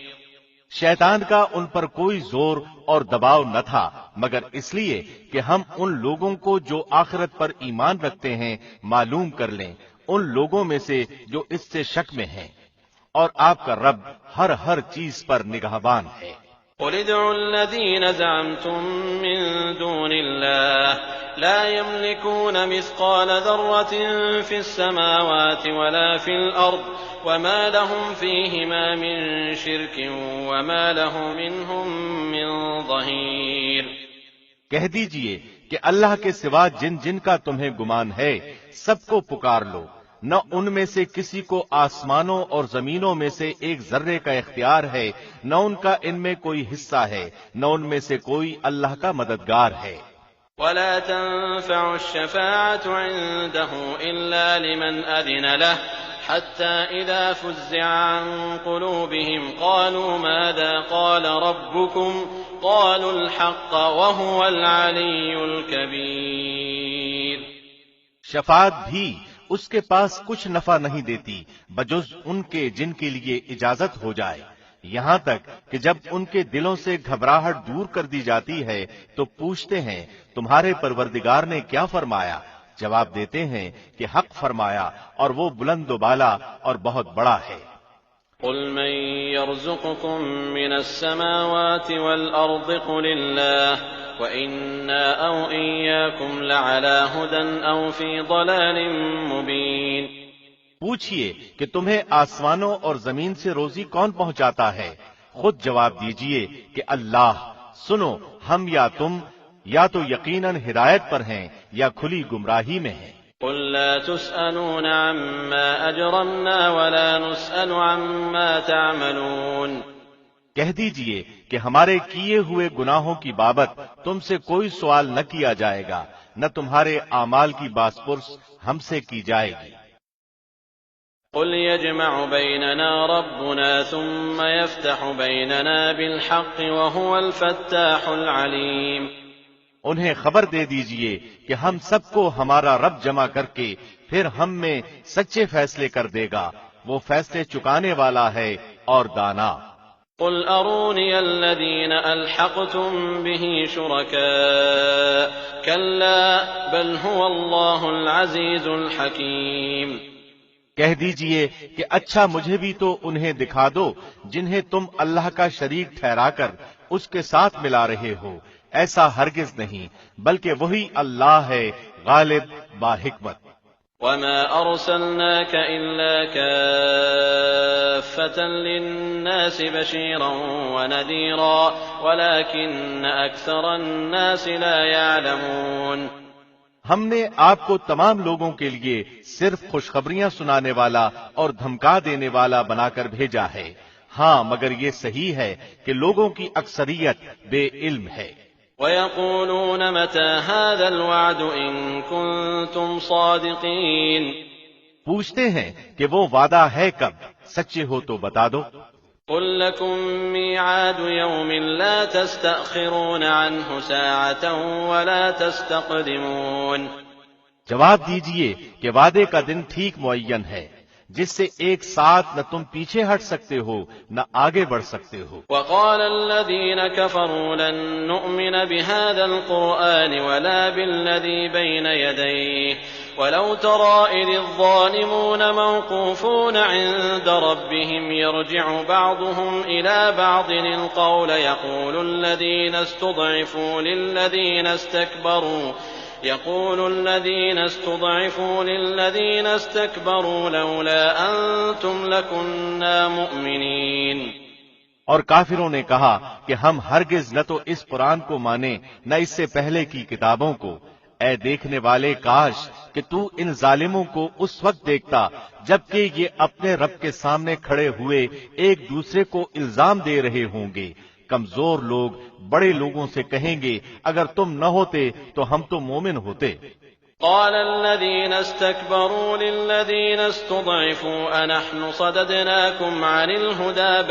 شیطان کا ان پر کوئی زور اور دباؤ نہ تھا مگر اس لیے کہ ہم ان لوگوں کو جو آخرت پر ایمان رکھتے ہیں معلوم کر لیں، ان لوگوں میں سے جو اس سے شک میں ہیں، اور آپ کا رب ہر چیز پر نگہبان ہے۔ قُلِ ادْعُوا الَّذِينَ زَعَمْتُم مِّن دُونِ اللَّهِ لَا يَمْلِكُونَ مِثْقَالَ ذَرَّةٍ فِي السَّمَاوَاتِ وَلَا فِي الْأَرْضِ وَمَا لَهُمْ فِيهِمَا مِن شِرْكٍ وَمَا لَهُ مِنْهُم مِّن ظَهِيرٍ۔ کہہ دیجئے کہ اللہ کے سوا جن جن کا تمہیں گمان ہے سب کو پکار لو، نہ ان میں سے کسی کو آسمانوں اور زمینوں میں سے ایک ذرے کا اختیار ہے، نہ ان کا ان میں کوئی حصہ ہے، نہ ان میں سے کوئی اللہ کا مددگار ہے۔ وَلَا تَنفَعُ الشَّفَاعَةُ عِندَهُ إِلَّا لِمَنْ أَذِنَ لَهُ حَتَّى إِذَا فُزِّعَ عَن قُلُوبِهِمْ قَالُوا مَاذَا قَالَ رَبُّكُمْ قَالُوا الْحَقَّ وَهُوَ الْعَلِيُّ الْكَبِيرُ۔ شفاعت بھی اس کے پاس کچھ نفع نہیں دیتی بجز ان کے جن کے لیے اجازت ہو جائے، یہاں تک کہ جب ان کے دلوں سے گھبراہٹ دور کر دی جاتی ہے تو پوچھتے ہیں تمہارے پروردگار نے کیا فرمایا؟ جواب دیتے ہیں کہ حق فرمایا اور وہ بلند و بالا اور بہت بڑا ہے۔ قُلْ مَن يَرْزُقُكُم مِّنَ السَّمَاوَاتِ وَالْأَرْضِ قُلِ اللَّهُ وَإِنَّا أَوْ إِيَّاكُمْ لَعَلَىٰ هُدًى أَوْ فِي ضَلَالٍ مُّبِينٍ۔ پوچھئے کہ تمہیں آسمانوں اور زمین سے روزی کون پہنچاتا ہے؟ خود جواب دیجئے کہ اللہ۔ سنو، ہم یا تم یا تو یقیناً ہدایت پر ہیں یا کھلی گمراہی میں ہیں۔ قُل لَّا تُسْأَلُونَ عَمَّا أَجْرَمْنَا وَلَا نُسْأَلُ عَمَّا تَعْمَلُونَ۔ کہہ دیجئے کہ ہمارے کیے ہوئے گناہوں کی بابت تم سے کوئی سوال نہ کیا جائے گا، نہ تمہارے اعمال کی باس پرس ہم سے کی جائے گی۔ قُلْ يَجْمَعُ بَيْنَنَا رَبُّنَا ثُمَّ يَفْتَحُ بَيْنَنَا بِالْحَقِّ وَهُوَ الْفَتَّاحُ الْعَلِيمُ۔ انہیں خبر دے دیجئے کہ ہم سب کو ہمارا رب جمع کر کے پھر ہم میں سچے فیصلے کر دے گا، وہ فیصلے چکانے والا ہے اور دانا۔ قُلْ أَرُونِيَ الَّذِينَ أَلْحَقْتُم بِهِ شُرَكَاءَ كَلَّا بَلْ هُوَ اللَّهُ الْعَزِيزُ الْحَكِيمُ۔ کہہ دیجئے کہ اچھا مجھے بھی تو انہیں دکھا دو جنہیں تم اللہ کا شریک ٹھہرا کر اس کے ساتھ ملا رہے ہو، ایسا ہرگز نہیں، بلکہ وہی اللہ ہے غالب باحکمت۔ وما أرسلناك إلا كافة للناس بشيرا ونذيرا ولكن أكثر الناس لا يعلمون۔ ہم نے آپ کو تمام لوگوں کے لیے صرف خوشخبریاں سنانے والا اور دھمکا دینے والا بنا کر بھیجا ہے، ہاں مگر یہ صحیح ہے کہ لوگوں کی اکثریت بے علم ہے۔ وَيَقُولُونَ مَتَى هَذَا الْوَعْدُ إِن كُنتُمْ صَادِقِينَ۔ پوچھتے ہیں کہ وہ وعدہ ہے کب، سچے ہو تو بتا دو۔ قُل لَّكُم مِّيعَادُ يَوْمٍ لَّا تَسْتَأْخِرُونَ عَنْهُ سَاعَةً وَلَا تَسْتَقْدِمُونَ۔ جواب دیجئے کہ وعدے کا دن ٹھیک معین ہے جس سے ایک ساتھ نہ تم پیچھے ہٹ سکتے ہو نہ آگے بڑھ سکتے ہو۔ وقال الذين كفروا لن نؤمن بهذا القرآن ولا بالذي بين يديه ولو ترى إذ الظالمون موقوفون عند ربهم يرجع بعضهم إلى بعض القول يقول الذين استضعفوا للذين استكبروا لولا أنتم لكنا مؤمنين۔ اور کافروں نے کہا کہ ہم ہرگز نہ تو اس قرآن کو مانیں نہ اس سے پہلے کی کتابوں کو۔ اے دیکھنے والے، کاش کہ تو ان ظالموں کو اس وقت دیکھتا جبکہ یہ اپنے رب کے سامنے کھڑے ہوئے ایک دوسرے کو الزام دے رہے ہوں گے۔ کمزور لوگ بڑے لوگوں سے کہیں گے اگر تم نہ ہوتے تو ہم تو مومن ہوتے۔ قال الذين استكبروا للذين استضعفوا أنحن صددناكم عن الهدى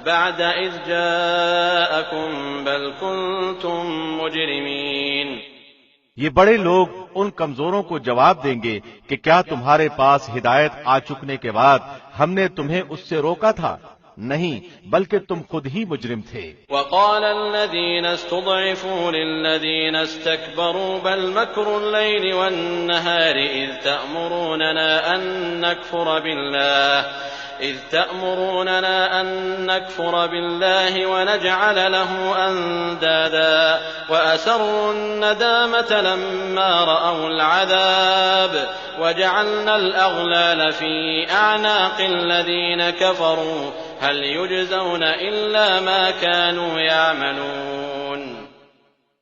بعد إذ جاءكم بل كنتم مجرمين۔ یہ بڑے لوگ ان کمزوروں کو جواب دیں گے کہ کیا تمہارے پاس ہدایت آ چکنے کے بعد ہم نے تمہیں اس سے روکا تھا؟ نہیں، بلکہ تم خود ہی مجرم تھے۔ وقال الذين استضعفوا للذين استكبروا بل مكر الليل والنهار إذ تأمروننا أن نكفر بالله ونجعل له أندادا وأسروا الندامة لما رأوا العذاب وجعلنا الأغلال في أعناق الذين كفروا هل يجزون إلا ما كانوا يعملون۔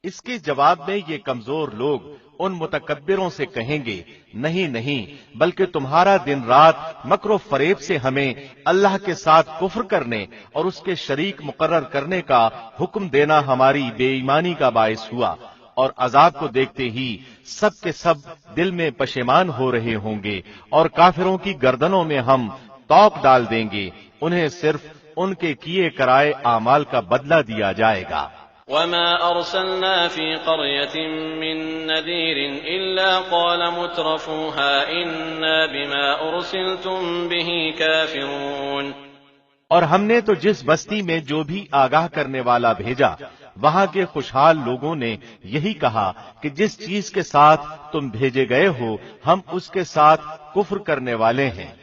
اس کے جواب میں یہ کمزور لوگ ان متکبروں سے کہیں گے، نہیں نہیں، بلکہ تمہارا دن رات مکر و فریب سے ہمیں اللہ کے ساتھ کفر کرنے اور اس کے شریک مقرر کرنے کا حکم دینا ہماری بے ایمانی کا باعث ہوا، اور عذاب کو دیکھتے ہی سب کے سب دل میں پشیمان ہو رہے ہوں گے، اور کافروں کی گردنوں میں ہم توق ڈال دیں گے، انہیں صرف ان کے کیے کرائے اعمال کا بدلہ دیا جائے گا۔ وما أرسلنا في قرية من نذير إلا قال مترفوها إنا بما أرسلتم به كافرون۔ اور ہم نے تو جس بستی میں جو بھی آگاہ کرنے والا بھیجا وہاں کے خوشحال لوگوں نے یہی کہا کہ جس چیز کے ساتھ تم بھیجے گئے ہو ہم اس کے ساتھ کفر کرنے والے ہیں۔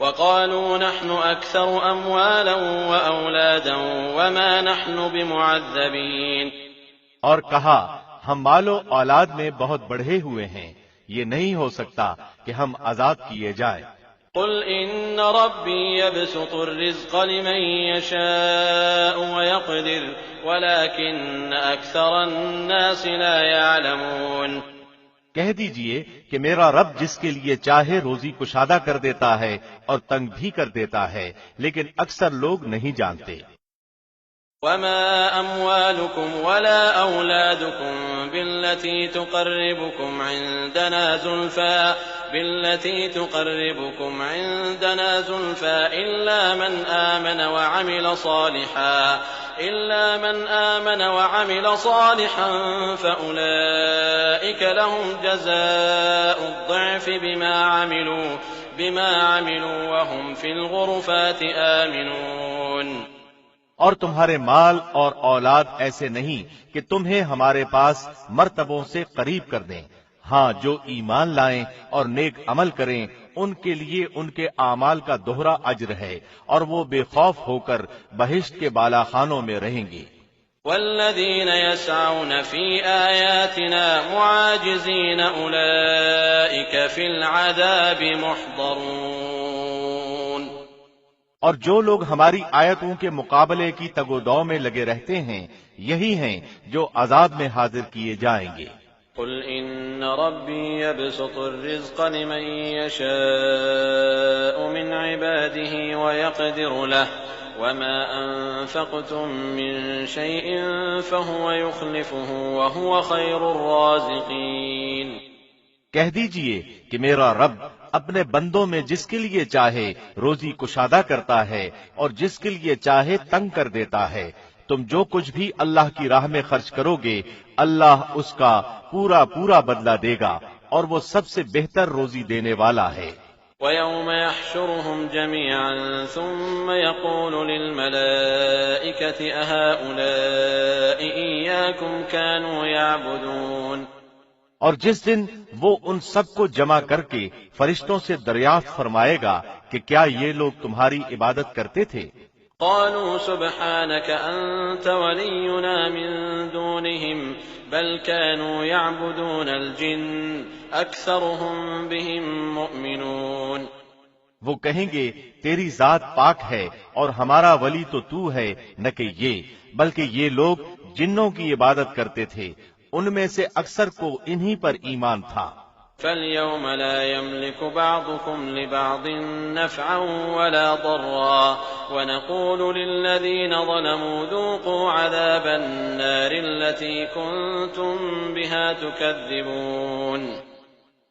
وقالوا نحن أكثر أموالا وأولادا وما نحن بمعذبين۔ اور کہا ہم مال و اولاد میں بہت بڑھے ہوئے ہیں، یہ نہیں ہو سکتا کہ ہم عذاب کیے جائیں۔ قل إن ربي يبسط الرزق لمن يشاء ويقدر ولكن أكثر الناس لا يعلمون۔ کہہ دیجئے کہ میرا رب جس کے لیے چاہے روزی کشادہ کر دیتا ہے اور تنگ بھی کر دیتا ہے، لیکن اکثر لوگ نہیں جانتے۔ وما أموالكم ولا أولادكم بالتي تقربكم عندنا زلفى إلا من آمن وعمل صالحا فأولئك لهم جزاء الضعف بما عملوا وهم في الغرفات آمنون۔ اور تمہارے مال اور اولاد ایسے نہیں کہ تمہیں ہمارے پاس مرتبوں سے قریب کر دیں، ہاں جو ایمان لائیں اور نیک عمل کریں ان کے لیے ان کے اعمال کا دوہرا اجر ہے اور وہ بے خوف ہو کر بہشت کے بالا خانوں میں رہیں گے۔ والذین یسعون فی آیاتنا معاجزین اولئک فی العذاب محضرون، اور جو لوگ ہماری آیتوں کے مقابلے کی تگ و دو میں لگے رہتے ہیں یہی ہیں جو عذاب میں حاضر کیے جائیں گے۔ قل ان ربی یبسط الرزق لمن یشاء من عباده ویقدر له وما انفقتم من شیء فهو یخلفه وهو خیر الرازقین۔ کہہ دیجئے کہ میرا رب اپنے بندوں میں جس کے لیے چاہے روزی کشادہ کرتا ہے اور جس کے لیے چاہے تنگ کر دیتا ہے۔ تم جو کچھ بھی اللہ کی راہ میں خرچ کرو گے اللہ اس کا پورا پورا بدلہ دے گا اور وہ سب سے بہتر روزی دینے والا ہے۔ وَيَوْمَ يَحْشُرُهُمْ جَمِيعًا ثُمَّ يَقُولُ لِلْمَلَائِكَةِ أَهَؤُلَاءِ إِيَّاكُمْ كَانُوا يَعْبُدُونَ، اور جس دن وہ ان سب کو جمع کر کے فرشتوں سے دریافت فرمائے گا کہ کیا یہ لوگ تمہاری عبادت کرتے تھے؟ قالوا سبحانك أنت ولينا من دونهم بل كانوا يعبدون الجن أكثرهم بهم مؤمنون۔ وہ کہیں گے تیری ذات پاک ہے اور ہمارا ولی تو ہے، نہ کہ یہ، بلکہ یہ لوگ جنوں کی عبادت کرتے تھے، ان میں سے اکثر کو انہی پر ایمان تھا۔ فَالْيَوْمَ لَا يَمْلِكُ بَعْضُكُمْ لِبَعْضٍ نَفْعًا وَلَا ضَرًّا وَنَقُولُ لِلَّذِينَ ظَلَمُوا ذُوقُوا عَذَابَ النَّارِ الَّتِي كُنتُم بِهَا تُكَذِّبُونَ۔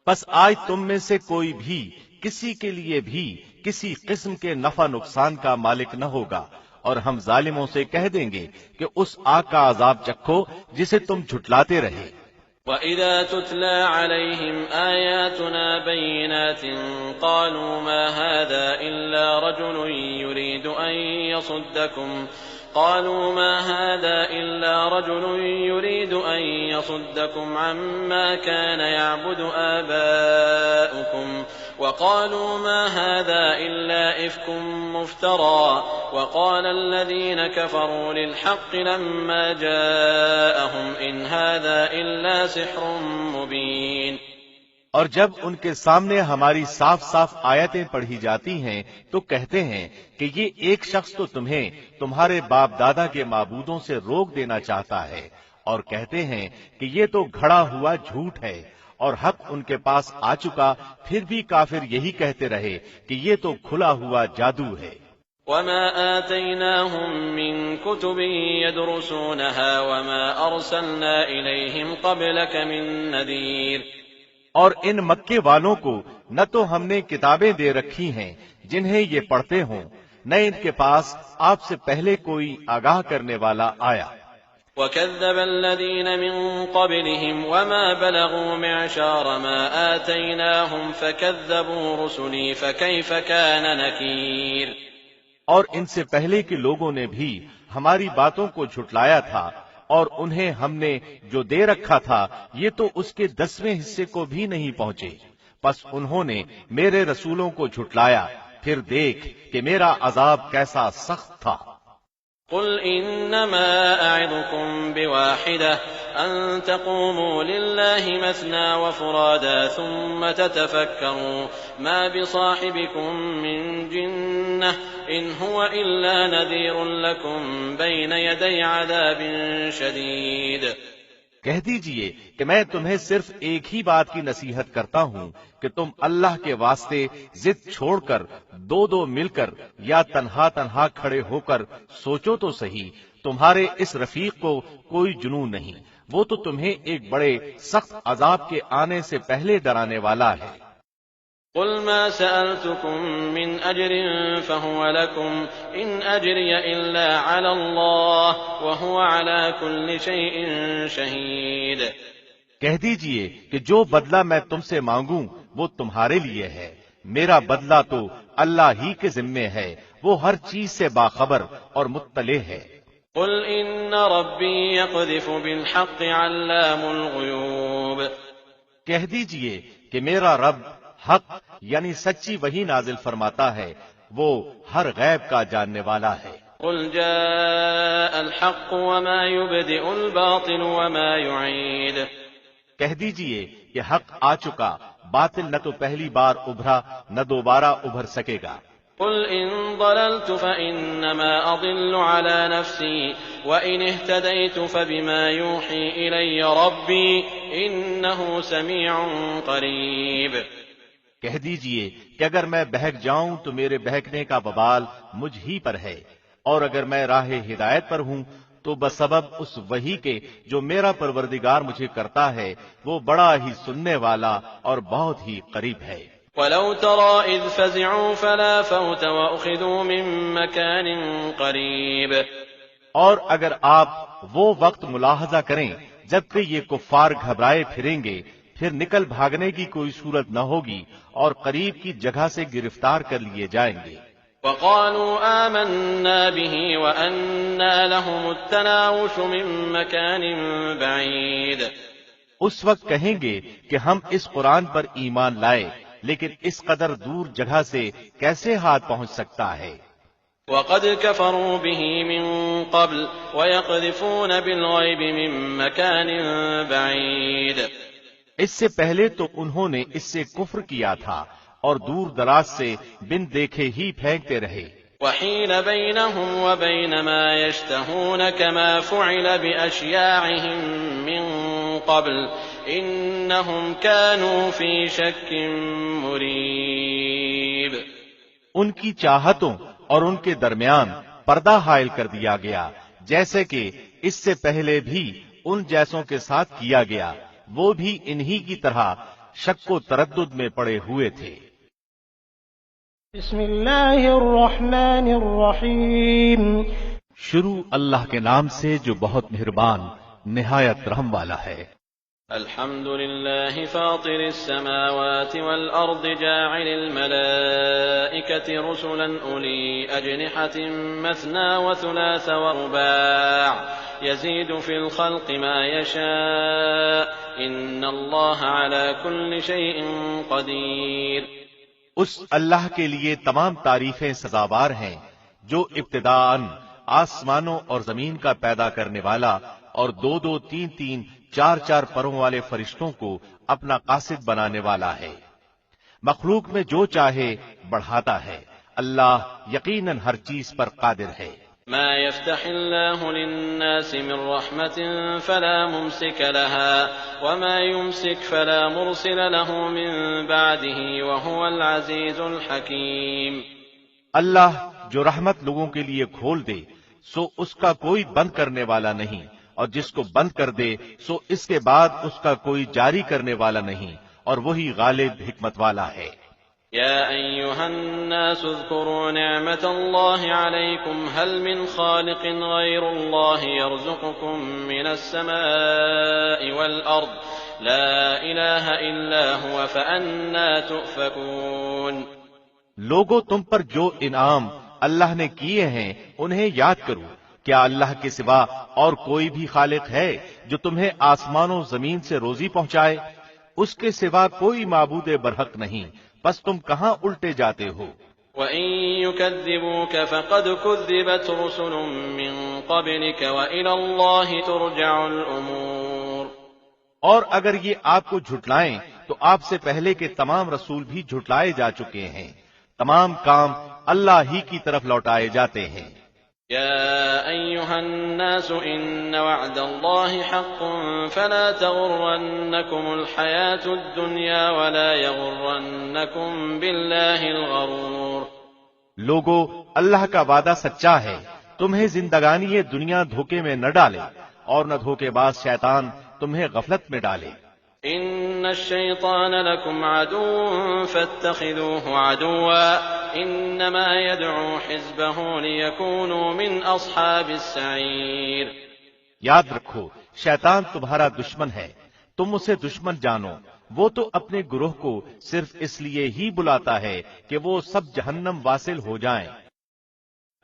پس آج تم میں سے کوئی بھی کسی کے لیے بھی کسی قسم کے نفع نقصان کا مالک نہ ہوگا، اور ہم ظالموں سے کہہ دیں گے کہ اس آگ کا عذاب چکھو جسے تم جھٹلاتے رہے۔ وَإِذَا تُتْلَى عَلَيْهِمْ آيَاتُنَا بَيِّنَاتٍ قَالُوا مَا هَذَا إِلَّا رَجُلٌ يُرِيدُ أَن يَصُدَّكُمْ عَمَّا كَانَ يَعْبُدُ آبَاؤُكُمْ وَقَالُوا مَا هَذَا إِلَّا إِفْكٌ مُفْتَرًى وَقَالَ الَّذِينَ كَفَرُوا لِلْحَقِّ لَمَّا جَاءَهُمْ إِنْ هَذَا إِلَّا سِحْرٌ مُبِينٌ۔ اور جب ان کے سامنے ہماری صاف صاف آیتیں پڑھی جاتی ہیں تو کہتے ہیں کہ یہ ایک شخص تو تمہیں تمہارے باپ دادا کے معبودوں سے روک دینا چاہتا ہے، اور کہتے ہیں کہ یہ تو گھڑا ہوا جھوٹ ہے، اور حق ان کے پاس آ چکا، پھر بھی کافر یہی کہتے رہے کہ یہ تو کھلا ہوا جادو ہے۔ وَمَا آتَيْنَاهُم مِّن كُتُبٍ يَدْرُسُونَهَا وَمَا أَرْسَلْنَا إِلَيْهِمْ قَبْلَكَ مِن نَّذِيرٍ، اور ان مکے والوں کو نہ تو ہم نے کتابیں دے رکھی ہیں جنہیں یہ پڑھتے ہوں، نہ ان کے پاس آپ سے پہلے کوئی آگاہ کرنے والا آیا۔ وَكَذَّبَ الَّذِينَ مِن قَبْلِهِمْ وَمَا بَلَغُوا مِعْشَارَ مَا آتَيْنَاهُمْ فَكَذَّبُوا رُسُلِي فَكَيْفَ كَانَ نَكِيرِ۔ اور ان سے پہلے کے لوگوں نے بھی ہماری باتوں کو جھٹلایا تھا، اور انہیں ہم نے جو دے رکھا تھا یہ تو اس کے 10ویں حصے کو بھی نہیں پہنچے، پس انہوں نے میرے رسولوں کو جھٹلایا، پھر دیکھ کہ میرا عذاب کیسا سخت تھا۔ قل انما اعظكم بواحدة ان تقوموا لله مثنى وفرادا ثم تتفكروا ما بصاحبكم من جنة ان هو الا نذير لكم بين يدي عذاب شديد۔ کہہ دیجئے کہ میں تمہیں صرف ایک ہی بات کی نصیحت کرتا ہوں کہ تم اللہ کے واسطے ضد چھوڑ کر دو دو مل کر یا تنہا تنہا کھڑے ہو کر سوچو تو صحیح، تمہارے اس رفیق کو کوئی جنون نہیں، وہ تو تمہیں ایک بڑے سخت عذاب کے آنے سے پہلے ڈرانے والا ہے۔ قل ما سألتكم من أجر فهو لكم إن أجري إلا على الله وهو على كل شيء شهيد۔ کہہ دیجئے کہ جو بدلہ میں تم سے مانگوں وہ تمہارے لیے ہے، میرا بدلہ تو اللہ ہی کے ذمے ہے، وہ ہر چیز سے باخبر اور مطلع ہے۔ قل إن ربي يقذف بالحق علام الغيوب۔ کہہ دیجئے کہ میرا رب حق یعنی سچی وحی نازل فرماتا ہے، وہ ہر غیب کا جاننے والا ہے۔ قل جاء الحق وما يبدئ الباطل وما يعيد، کہہ دیجئے کہ حق آ چکا، باطل نہ تو پہلی بار ابھرا نہ دوبارہ ابھر سکے گا۔ قل إن ضللت فإنما أضل على نفسي وإن اهتديت فبما يوحي إلي ربي إنه سميع قريب، کہہ دیجئے کہ اگر میں بہک جاؤں تو میرے بہکنے کا وبال مجھ ہی پر ہے، اور اگر میں راہ ہدایت پر ہوں تو بسبب اس وحی کے جو میرا پروردگار مجھے کرتا ہے، وہ بڑا ہی سننے والا اور بہت ہی قریب ہے۔ ولو ترى إذ فزعوا فلا فوت وأخذوا من مكان قريب، اور اگر آپ وہ وقت ملاحظہ کریں جبکہ یہ کفار گھبرائے پھریں گے، پھر نکل بھاگنے کی کوئی صورت نہ ہوگی اور قریب کی جگہ سے گرفتار کر لیے جائیں گے۔ وقالوا آمنا به وأنى لهم التناوش من مكان بعيد، اس وقت کہیں گے کہ ہم اس قرآن پر ایمان لائے، لیکن اس قدر دور جگہ سے کیسے ہاتھ پہنچ سکتا ہے۔ وقد كفروا به من قبل ويقذفون بالغيب من مكان بعيد، اس سے پہلے تو انہوں نے اس سے کفر کیا تھا اور دور دراز سے بن دیکھے ہی پھینکتے رہے۔ وحيل بينهم وبين ما يشتهون كما فعل بأشياعهم من قبل إنهم كانوا في شك مريب، ان کی چاہتوں اور ان کے درمیان پردہ حائل کر دیا گیا، جیسے کہ اس سے پہلے بھی ان جیسوں کے ساتھ کیا گیا، وہ بھی انہی کی طرح شک و تردد میں پڑے ہوئے تھے۔ بسم اللہ الرحمن الرحیم، شروع اللہ کے نام سے جو بہت مہربان نہایت رحم والا ہے۔ الحمد لله فاطر السماوات والأرض جاعل الملائكة رسلا أولي أجنحة مثنى وثلاث ورباع يزيد في الخلق ما يشاء إن الله على كل شيء قدير۔ اس اللہ کے لیے تمام تعریفیں سزاوار ہیں جو ابتداءً آسمانوں اور زمین کا پیدا کرنے والا اور دو دو تین تین چار چار پروں والے فرشتوں کو اپنا قاصد بنانے والا ہے۔ مخلوق میں جو چاہے بڑھاتا ہے، اللہ یقیناً ہر چیز پر قادر ہے۔ ما يفتح الله للناس من رحمة فلا ممسك لها وما يمسك فلا مرسل له من بعده وهو العزيز الحكيم۔ اللہ جو رحمت لوگوں کے لیے کھول دے سو اس کا کوئی بند کرنے والا نہیں، اور جس کو بند کر دے سو اس کے بعد اس کا کوئی جاری کرنے والا نہیں، اور وہی غالب حکمت والا ہے۔ يا أيها الناس اذكروا نعمة الله عليكم هل من خالق غير الله يرزقكم من السماء والأرض لا إله إلا هو فأنى تؤفكون۔ لوگوں تم پر جو انعام اللہ نے کیے ہیں انہیں یاد کرو، کیا اللہ کے سوا اور کوئی بھی خالق ہے جو تمہیں آسمانوں زمین سے روزی پہنچائے؟ اس کے سوا کوئی معبود برحق نہیں، بس تم کہاں الٹے جاتے ہو۔ وَإِن يُكَذِّبُوكَ فَقَدْ كُذِّبَتْ رُسُلٌ مِّن قَبْلِكَ وَإِلَى اللَّهِ تُرْجَعُ الْأُمُورُ۔ اور اگر یہ آپ کو جھٹلائیں تو آپ سے پہلے کے تمام رسول بھی جھٹلائے جا چکے ہیں، تمام کام اللہ ہی کی طرف لوٹائے جاتے ہیں۔ يا أيها الناس إن وعد الله حق فلا تغرنكم الحياة الدنيا ولا يغرنكم بالله الغرور۔ لوگو، اللہ کا وعدہ سچا ہے، تمہیں زندگانی دنیا دھوکے میں نہ ڈالے اور نہ دھوکے باز شیطان تمہیں غفلت میں ڈالے۔ إن الشيطان لكم عدو فاتخذوه عدوا إنما يدعو حزبه ليكونوا من أصحاب السعير۔ یاد رکھو، شیطان تمہارا دشمن ہے، تم اسے دشمن جانو، وہ تو اپنے گروہ کو صرف اس لیے ہی بلاتا ہے کہ وہ سب جہنم واصل ہو جائیں۔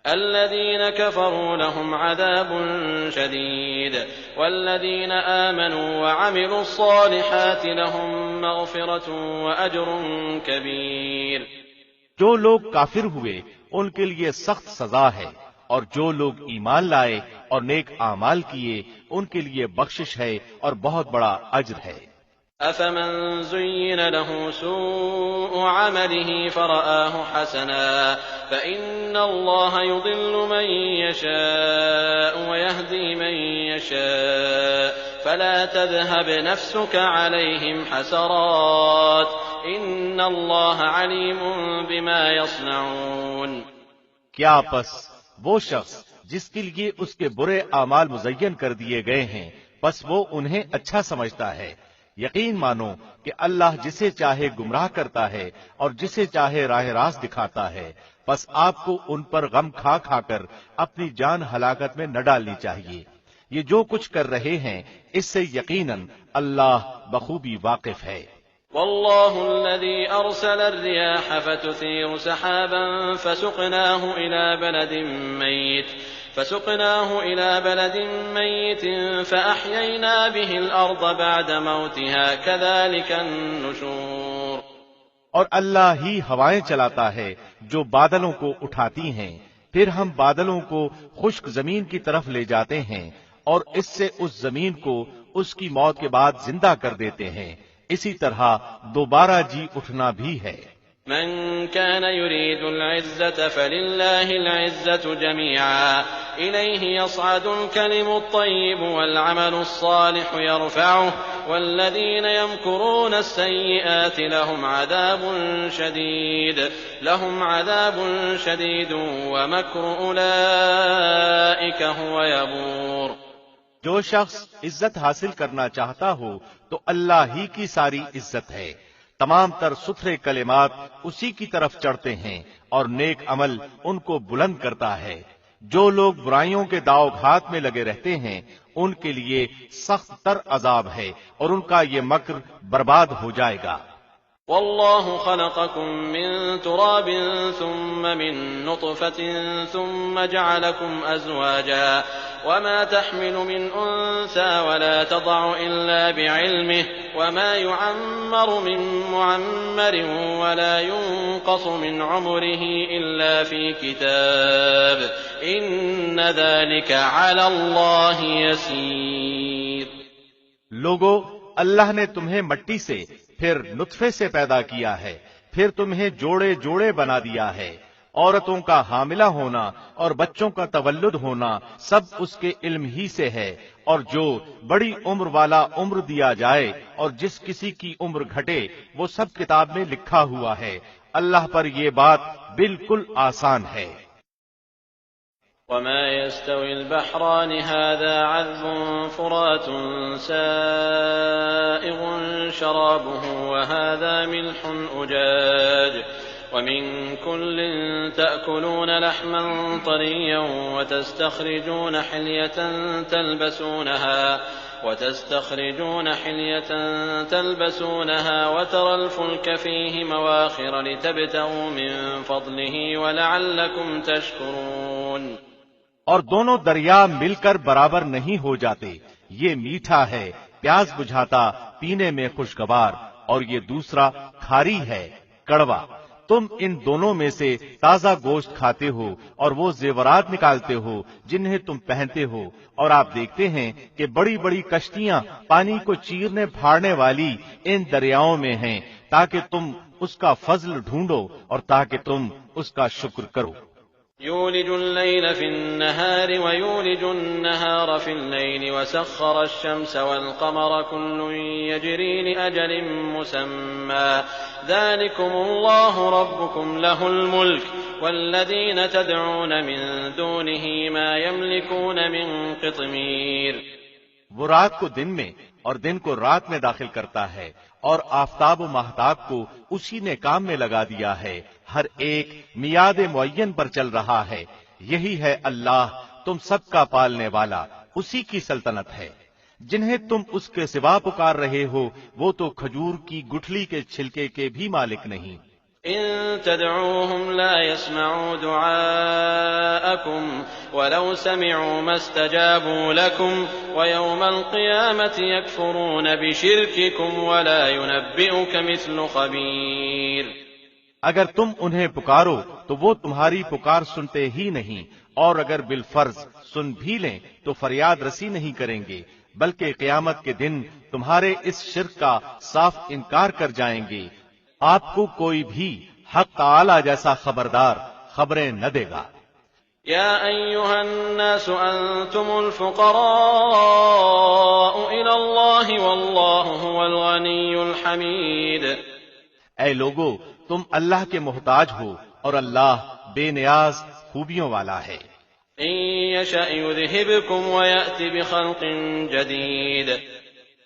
الذين كفروا لهم عذاب شديد والذين آمنوا وعملوا الصالحات لهم مغفرة وأجر كبير۔ جو لوگ کافر ہوئے ان کے لیے سخت سزا ہے، اور جو لوگ ایمان لائے اور نیک اعمال کیے ان کے لیے بخشش ہے اور بہت بڑا اجر ہے۔ أفمن زين له سوء عمله فرآه حسنا فإن الله يضل من يشاء ويهدي من يشاء فلا تذهب نفسك عليهم حسرات إن الله عليم بما يصنعون۔ کیا پس وہ شخص جس کے لیے اس کے برے اعمال مزین کر دیے گئے ہیں بس وہ انہیں اچھا سمجھتا ہے؟ یقین مانو کہ اللہ جسے چاہے گمراہ کرتا ہے اور جسے چاہے راہ راست دکھاتا ہے، بس آپ کو ان پر غم کھا کھا کر اپنی جان ہلاکت میں نہ ڈالنی چاہیے۔ یہ جو کچھ کر رہے ہیں اس سے یقیناً اللہ بخوبی واقف ہے۔ والله الذي أرسل الرياح فتثير سحابا فسقناه إلى بلد ميت فأحيينا به الأرض بعد موتها كذلك النشور۔ اور اللہ ہی ہوائیں چلاتا ہے جو بادلوں کو اٹھاتی ہیں، پھر ہم بادلوں کو خشک زمین کی طرف لے جاتے ہیں اور اس سے اس زمین کو اس کی موت کے بعد زندہ کر دیتے ہیں، اسی طرح دوبارہ جی اٹھنا بھی ہے۔ من كان يريد العزة فلله العزة جميعا إليه يصعد الكلم الطيب والعمل الصالح يرفعه والذين يمكرون السيئات لهم عذاب شديد ومكر أولئك هو يبور۔ جو شخص عزت حاصل کرنا چاہتا ہو تو اللہ ہی کی ساری عزت ہے، تمام تر ستھرے کلمات اسی کی طرف چڑھتے ہیں اور نیک عمل ان کو بلند کرتا ہے۔ جو لوگ برائیوں کے داؤ گھات میں لگے رہتے ہیں ان کے لیے سخت تر عذاب ہے اور ان کا یہ مکر برباد ہو جائے گا۔ والله خلقكم من تراب ثم من نطفة ثم جعلكم أزواجا وما تحمل من أنثى ولا تضع إلا بعلمه وما يعمر من معمر ولا ينقص من عمره إلا في كتاب إن ذلك على الله يسير۔ لوگو، اللہ نے تمہیں مٹی سے پھر نطفے سے پیدا کیا ہے، پھر تمہیں جوڑے جوڑے بنا دیا ہے۔ عورتوں کا حاملہ ہونا اور بچوں کا تولد ہونا سب اس کے علم ہی سے ہے، اور جو بڑی عمر والا عمر دیا جائے اور جس کسی کی عمر گھٹے وہ سب کتاب میں لکھا ہوا ہے۔ اللہ پر یہ بات بالکل آسان ہے۔ وما يستوي البحران هذا عذب فرات سائغ شرابه وهذا ملح أجاج ومن كل تأكلون لحما طريا وتستخرجون حلية تلبسونها وترى الفلك فيه مواخر لتبتغوا من فضله ولعلكم تشكرون۔ اور دونوں دریا مل کر برابر نہیں ہو جاتے، یہ میٹھا ہے پیاس بجھاتا پینے میں خوشگوار، اور یہ دوسرا کھاری ہے کڑوا۔ تم ان دونوں میں سے تازہ گوشت کھاتے ہو اور وہ زیورات نکالتے ہو جنہیں تم پہنتے ہو، اور آپ دیکھتے ہیں کہ بڑی بڑی کشتیاں پانی کو چیرنے پھاڑنے والی ان دریاؤں میں ہیں تاکہ تم اس کا فضل ڈھونڈو اور تاکہ تم اس کا شکر کرو۔ يولج الليل في النهار ويولج النهار في الليل وسخر الشمس والقمر كل يجري لأجل مسمى ذلكم الله ربكم له الملك والذين تدعون من دونه ما يملكون من قطمير۔ وہ رات کو دن میں اور دن کو رات میں داخل کرتا ہے، اور آفتاب و ماہتاب کو اسی نے کام میں لگا دیا ہے، ہر ایک میعاد معین پر چل رہا ہے۔ یہی ہے اللہ تم سب کا پالنے والا، اسی کی سلطنت ہے۔ جنہیں تم اس کے سوا پکار رہے ہو وہ تو کھجور کی گٹھلی کے چھلکے کے بھی مالک نہیں۔ إن تدعوهم لا يسمعوا دعاءكم ولو سمعوا ما استجابوا لكم ويوم القيامة يكفرون بشرككم ولا ينبئك مثل خبير. اگر تم انہیں پکارو تو وہ تمہاری پکار سنتے ہی نہیں، اور اگر بالفرض سن بھی لیں تو فریاد رسی نہیں کریں گے، بلکہ قیامت کے دن تمہارے اس شرک کا صاف انکار کر جائیں گے. آپ کو کوئی بھی حق تعالی جیسا خبردار خبریں نہ دے گا. يا أيها الناس أنتم الفقراء إلى الله والله هو الغني الحميد. اے لوگو، تم اللہ کے محتاج ہو اور اللہ بے نیاز خوبیوں والا ہے. إن يشأ يذهبكم ويأتي بخلق جديد.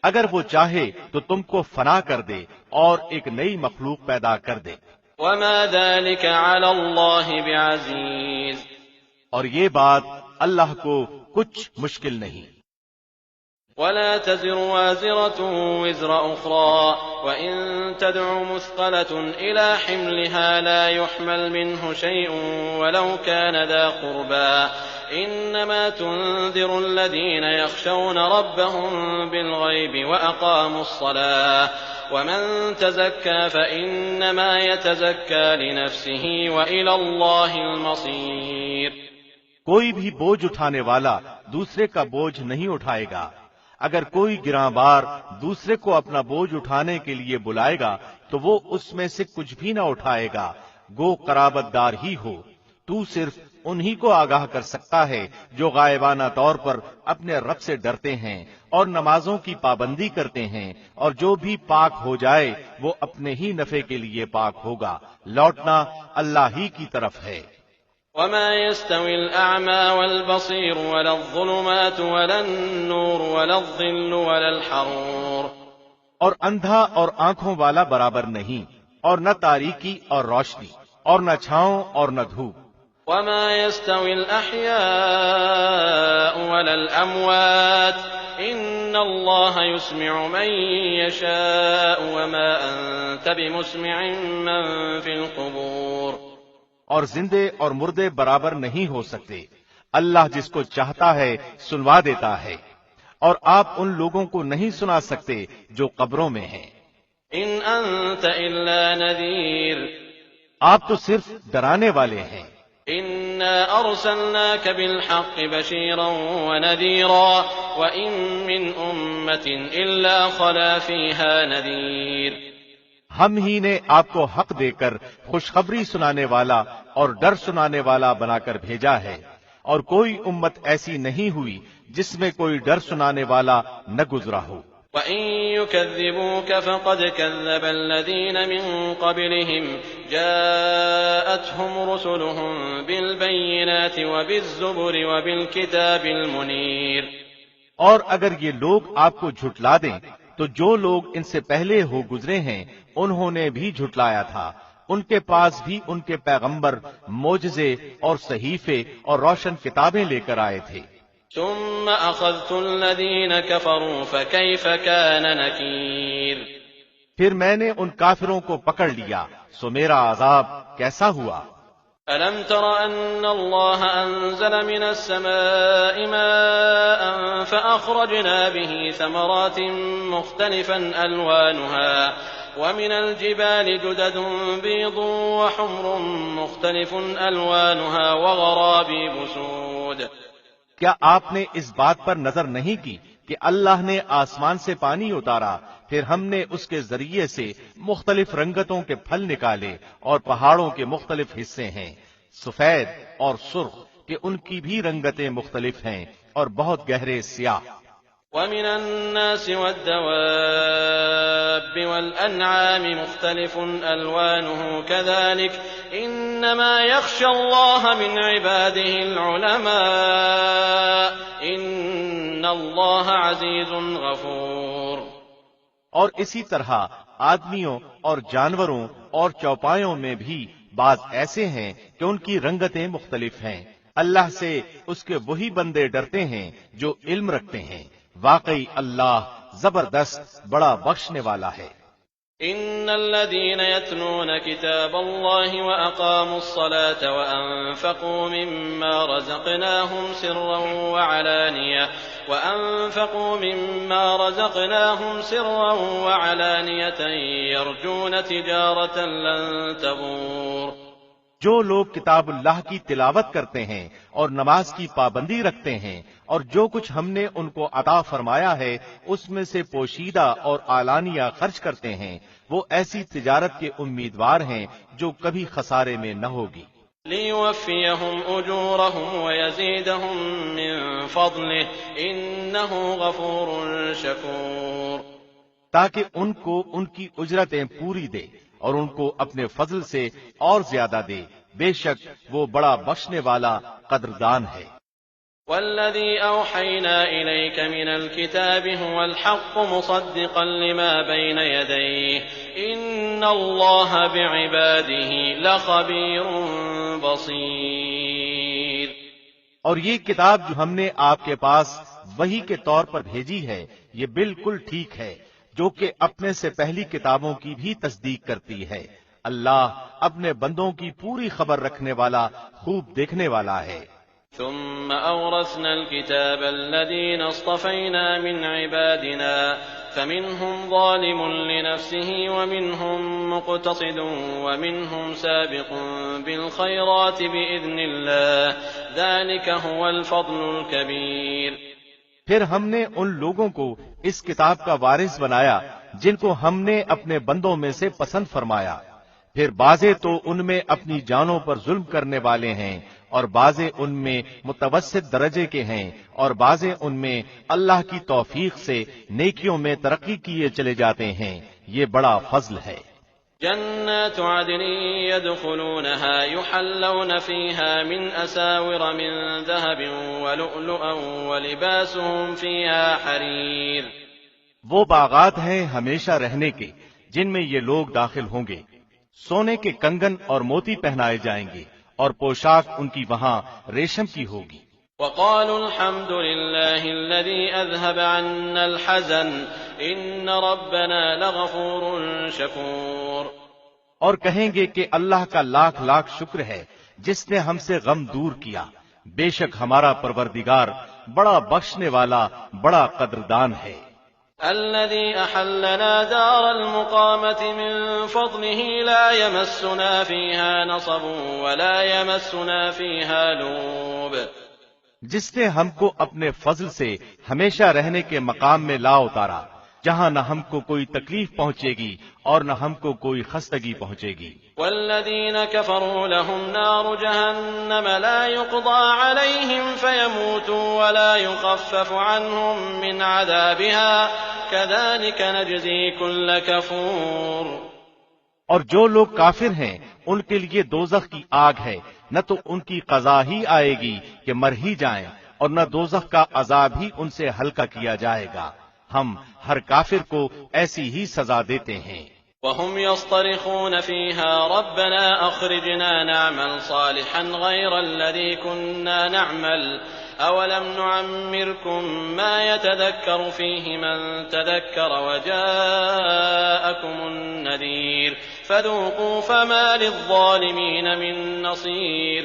اگر وہ چاہے تو تم کو فنا کر دے اور ایک نئی مخلوق پیدا کر دے. وما ذلك على الله بعزيز. اور یہ بات اللہ کو کچھ مشکل نہیں. ولا تزر وازرة وزر أخرى وإن تدع مثقلة إلى حملها لا يحمل منه شيء ولو كان ذا قربى إنما تنذر الذين يخشون ربهم بالغيب وأقاموا الصلاة ومن تزكى فإنما يتزكى لنفسه وإلى الله المصير. کوئی بھی بوجھ اٹھانے والا دوسرے کا بوجھ نہیں اٹھائے گا. اگر کوئی گراں بار دوسرے کو اپنا بوجھ اٹھانے کے لیے بلائے گا تو وہ اس میں سے کچھ بھی نہ اٹھائے گا، گو قرابت دار ہی ہو. تو صرف انہی کو آگاہ کر سکتا ہے جو غائبانہ طور پر اپنے رب سے ڈرتے ہیں اور نمازوں کی پابندی کرتے ہیں، اور جو بھی پاک ہو جائے وہ اپنے ہی نفع کے لیے پاک ہوگا. لوٹنا اللہ ہی کی طرف ہے. وما يستوي الأعمى والبصير ولا الظلمات ولا النور ولا الظل ولا الحرور. اور اندھا اور آنکھوں والا برابر نہیں، اور نہ تاریکی اور روشنی، اور نہ چھاؤں اور نہ دھوپ. وما يستوي الأحياء ولا الأموات إن الله يسمع من يشاء وما أنت بمسمع من في القبور. اور زندے اور مردے برابر نہیں ہو سکتے. اللہ جس کو چاہتا ہے سنوا دیتا ہے، اور آپ ان لوگوں کو نہیں سنا سکتے جو قبروں میں ہیں. إن أنت إلا نذير. آپ تو صرف ڈرانے والے ہیں. إنا أرسلناك بالحق بشيرا ونذيرا وإن من أمة إلا خلا فيها نذير. ہم ہی نے آپ کو حق دے کر خوشخبری سنانے والا اور ڈر سنانے والا بنا کر بھیجا ہے، اور کوئی امت ایسی نہیں ہوئی جس میں کوئی ڈر سنانے والا نہ گزرا ہو. وَإِن يُكَذِّبُوكَ فَقَدْ كَذَّبَ الَّذِينَ مِن قَبْلِهِمْ جَاءَتْهُمْ رُسُلُهُم بِالْبَيِّنَاتِ وَبِالزُّبُرِ وَبِالْكِتَابِ الْمُنِيرِ. اور اگر یہ لوگ آپ کو جھٹلا دیں تو جو لوگ ان سے پہلے ہو گزرے ہیں انہوں نے بھی جھٹلایا تھا. ان کے پاس بھی ان کے پیغمبر معجزے اور صحیفے اور روشن کتابیں لے کر آئے تھے. ثم أخذت الذين كفروا فكيف كان نكير. پھر میں نے ان کافروں کو پکڑ لیا، سو میرا عذاب کیسا ہوا. ألم تر أن الله أنزل من السماء ماء فأخرجنا به ثمرات مختلفا ألوانها ومن الجبال جدد بيض وحمر مختلف ألوانها وغرابيب سود. کیا آپ نے اس بات پر نظر نہیں کی کہ اللہ نے آسمان سے پانی اتارا، پھر ہم نے اس کے ذریعے سے مختلف رنگتوں کے پھل نکالے، اور پہاڑوں کے مختلف حصے ہیں سفید اور سرخ کہ ان کی بھی رنگتیں مختلف ہیں اور بہت گہرے سیاہ. ومن الناس والدواب والأنعام مختلف ألوانه كذلك إنما يخشى الله من عباده العلماء إن الله عزيز غفور. اور اسی طرح آدمیوں اور جانوروں اور چوپایوں میں بھی بعض ایسے ہیں کہ ان کی رنگتیں مختلف ہیں. اللہ سے اس کے وہی بندے ڈرتے ہیں جو علم رکھتے ہیں. واقعی اللہ زبردست بڑا بخشنے والا ہے. إن الذين يتلون كتاب الله وأقاموا الصلاة وأنفقوا مما رزقناهم سرا وعلانية يرجون تجارة لن تبور. جو لوگ کتاب اللہ کی تلاوت کرتے ہیں اور نماز کی پابندی رکھتے ہیں اور جو کچھ ہم نے ان کو عطا فرمایا ہے اس میں سے پوشیدہ اور اعلانیہ خرچ کرتے ہیں، وہ ایسی تجارت کے امیدوار ہیں جو کبھی خسارے میں نہ ہوگی. لِيُوَفِّيَهُمْ أُجُورَهُمْ وَيَزِيدَهُمْ مِنْ فَضْلِهِ إِنَّهُ غَفُورٌ شَكُورٌ. تاکہ ان کو ان کی اجرتیں پوری دے اور ان کو اپنے فضل سے اور زیادہ دے، بے شک وہ بڑا بخشنے والا قدردان ہے. وَالَّذِي أَوْحَيْنَا إِلَيْكَ مِنَ الْكِتَابِ هُوَ الْحَقُّ مُصَدِّقًا لِمَا بَيْنَ يَدَيْهِ إِنَّ اللَّهَ بِعِبَادِهِ لَخَبِيرٌ بَصِيرٌ. اور یہ کتاب جو ہم نے آپ کے پاس وحی کے طور پر بھیجی ہے یہ بالکل ٹھیک ہے، جو کہ اپنے سے پہلی کتابوں کی بھی تصدیق کرتی ہے. اللہ اپنے بندوں کی پوری خبر رکھنے والا، خوب دیکھنے والا ہے. ثم أورثنا الكتاب الذين اصطفينا من عبادنا فمنهم ظالم لنفسه ومنهم مقتصد ومنهم سابق بالخيرات بإذن الله ذلك هو الفضل الكبير. پھر ہم نے ان لوگوں کو اس کتاب کا وارث بنایا جن کو ہم نے اپنے بندوں میں سے پسند فرمایا، پھر بعضے تو ان میں اپنی جانوں پر ظلم کرنے والے ہیں اور بعضے ان میں متوسط درجے کے ہیں اور بعضے ان میں اللہ کی توفیق سے نیکیوں میں ترقی کیے چلے جاتے ہیں. یہ بڑا فضل ہے. جنات عدن يدخلونها يحلون فيها من أساور من ذهب ولؤلؤا ولباسهم فيها حرير. وہ باغات ہیں ہمیشہ رہنے کے جن میں یہ لوگ داخل ہوں گے، سونے کے کنگن اور موتی پہنائے جائیں گے اور پوشاک ان کی وہاں ریشم کی ہوگی. وقالوا الحمد لله الذي أذهب عنا الحزن إن ربنا لغفور شكور. اور کہیں گے کہ اللہ کا لاکھ لاکھ شکر ہے جس نے ہم سے غم دور کیا، بے شک ہمارا پروردگار بڑا بخشنے والا، بڑا قدردان ہے. الذي أحلنا دار المقامة من فضله لا يمسنا فيها نصب ولا يمسنا فيها لوب. جس نے ہم کو اپنے فضل سے ہمیشہ رہنے کے مقام میں لا اتارا جہاں نہ ہم کو کوئی تکلیف پہنچے گی اور نہ ہم کو کوئی خستگی پہنچے گی. والذين كفروا لهم نار جهنم لا يقضى عليهم فيموتوا ولا يخفف عنهم من عذابها كذلك نجزي كل كفور. اور جو لوگ کافر ہیں ان کے لیے دوزخ کی آگ ہے، نہ تو ان کی قضا ہی آئے گی کہ مر ہی جائیں اور نہ دوزخ کا عذاب ہی ان سے ہلکا کیا جائے گا. ہم ہر کافر کو ایسی ہی سزا دیتے ہیں. وهم يصطرخون فيها ربنا أخرجنا نعمل صالحا غير الذي كنا نعمل أولم نعمركم ما يتذكر فيه من تذكر وجاءكم النذير فذوقوا فما للظالمين من نصير.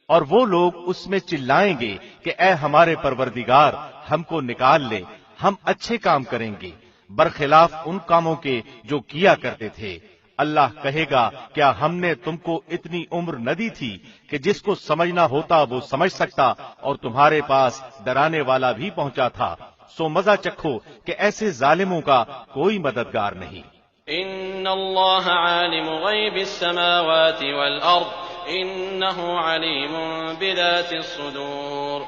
اور وہ لوگ اس میں چلائیں گے کہ اے ہمارے پروردگار ہم کو نکال لے، ہم اچھے کام کریں گے برخلاف ان کاموں کے جو کیا کرتے تھے. اللہ کہے گا کیا ہم نے تم کو اتنی عمر نہ دی تھی کہ جس کو سمجھنا ہوتا وہ سمجھ سکتا اور تمہارے پاس ڈرانے والا بھی پہنچا تھا. سو مزہ چکھو کہ ایسے ظالموں کا کوئی مددگار نہیں. ان اللہ عالم غیب السماوات والارض انہ علیم بذات الصدور.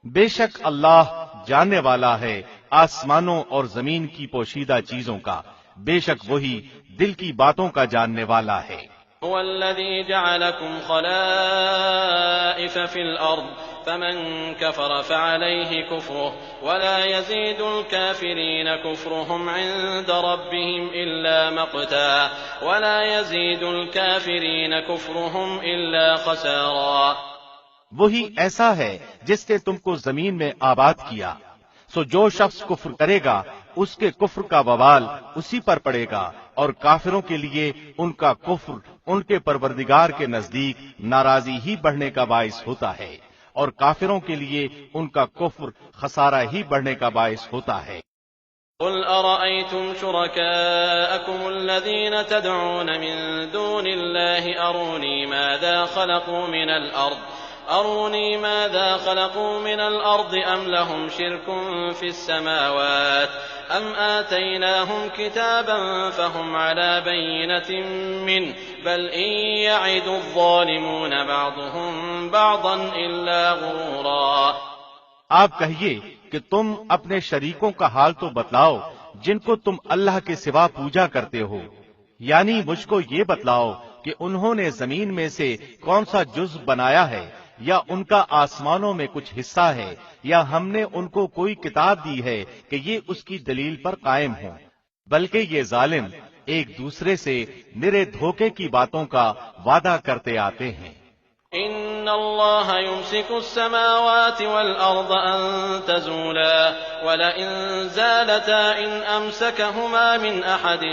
بے شک اللہ جاننے والا ہے آسمانوں اور زمین کی پوشیدہ چیزوں کا، بے شک وہی دل کی باتوں کا جاننے والا ہے. هو الذي جعلكم خلائف في الأرض فمن كفر فعليه كفره ولا يزيد الكافرين كفرهم عند ربهم إلا مقتا ولا يزيد الكافرين كفرهم إلا خسارا. وہی ایسا ہے جس نے تم کو زمین میں آباد کیا، سو جو شخص کفر کرے گا اس کے کفر کا وبال اسی پر پڑے گا اور کافروں کے لیے ان کا کفر ان کے پروردگار کے نزدیک ناراضی ہی بڑھنے کا باعث ہوتا ہے، اور کافروں کے لیے ان کا کفر خسارہ ہی بڑھنے کا باعث ہوتا ہے۔ قل أرأيتم شركاءكم الذين تدعون من دون الله أروني ماذا خلقوا من الأرض أم لهم شرك في السماوات أم آتيناهم كتابا فهم على بينة منه بل إن يعد الظالمون بعضهم بعضا إلا غرورا۔ آپ کہیے کہ تم اپنے شریکوں کا حال تو بتلاؤ جن کو تم اللہ کے سوا پوجا کرتے ہو، یعنی مجھ کو یہ بتلاؤ کہ انہوں نے زمین میں سے کون سا جز بنایا ہے، یا ان کا آسمانوں میں کچھ حصہ ہے، یا ہم نے ان کو کوئی کتاب دی ہے کہ یہ اس کی دلیل پر قائم ہوں، بلکہ یہ ظالم ایک دوسرے سے نرے دھوکے کی باتوں کا وعدہ کرتے آتے ہیں۔ إن الله يمسك السماوات والأرض أن تزولا ولئن زالتا إن أمسكهما من أحد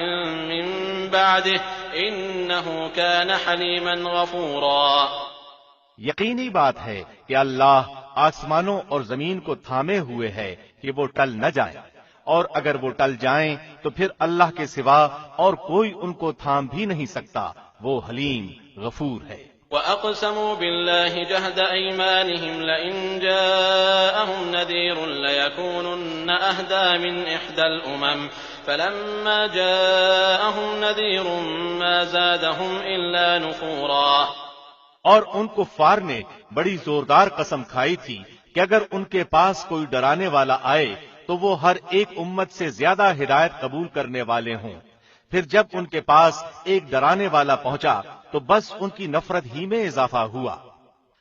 من بعده إنه كان حليما غفورا۔ یقینی بات ہے کہ اللہ آسمانوں اور زمین کو تھامے ہوئے ہے کہ وہ ٹل نہ جائیں، اور اگر وہ ٹل جائیں تو پھر اللہ کے سوا اور کوئی ان کو تھام بھی نہیں سکتا، وہ حلیم غفور ہے۔ وَأَقْسَمُوا بِاللَّهِ جَهْدَ أَيْمَانِهِمْ لَئِن جَاءَهُمْ نَذِيرٌ لَيَكُونُنَّ أَهْدَىٰ مِنْ إِحْدَى الْأُمَمِ فَلَمَّا جَاءَهُمْ نَذِيرٌ مَا زَادَهُمْ إِلَّا نُفُورًا۔ اور ان کفار نے بڑی زوردار قسم کھائی تھی کہ اگر ان کے پاس کوئی ڈرانے والا آئے تو وہ ہر ایک امت سے زیادہ ہدایت قبول کرنے والے ہوں، پھر جب ان کے پاس ایک ڈرانے والا پہنچا تو بس ان کی نفرت ہی میں اضافہ ہوا۔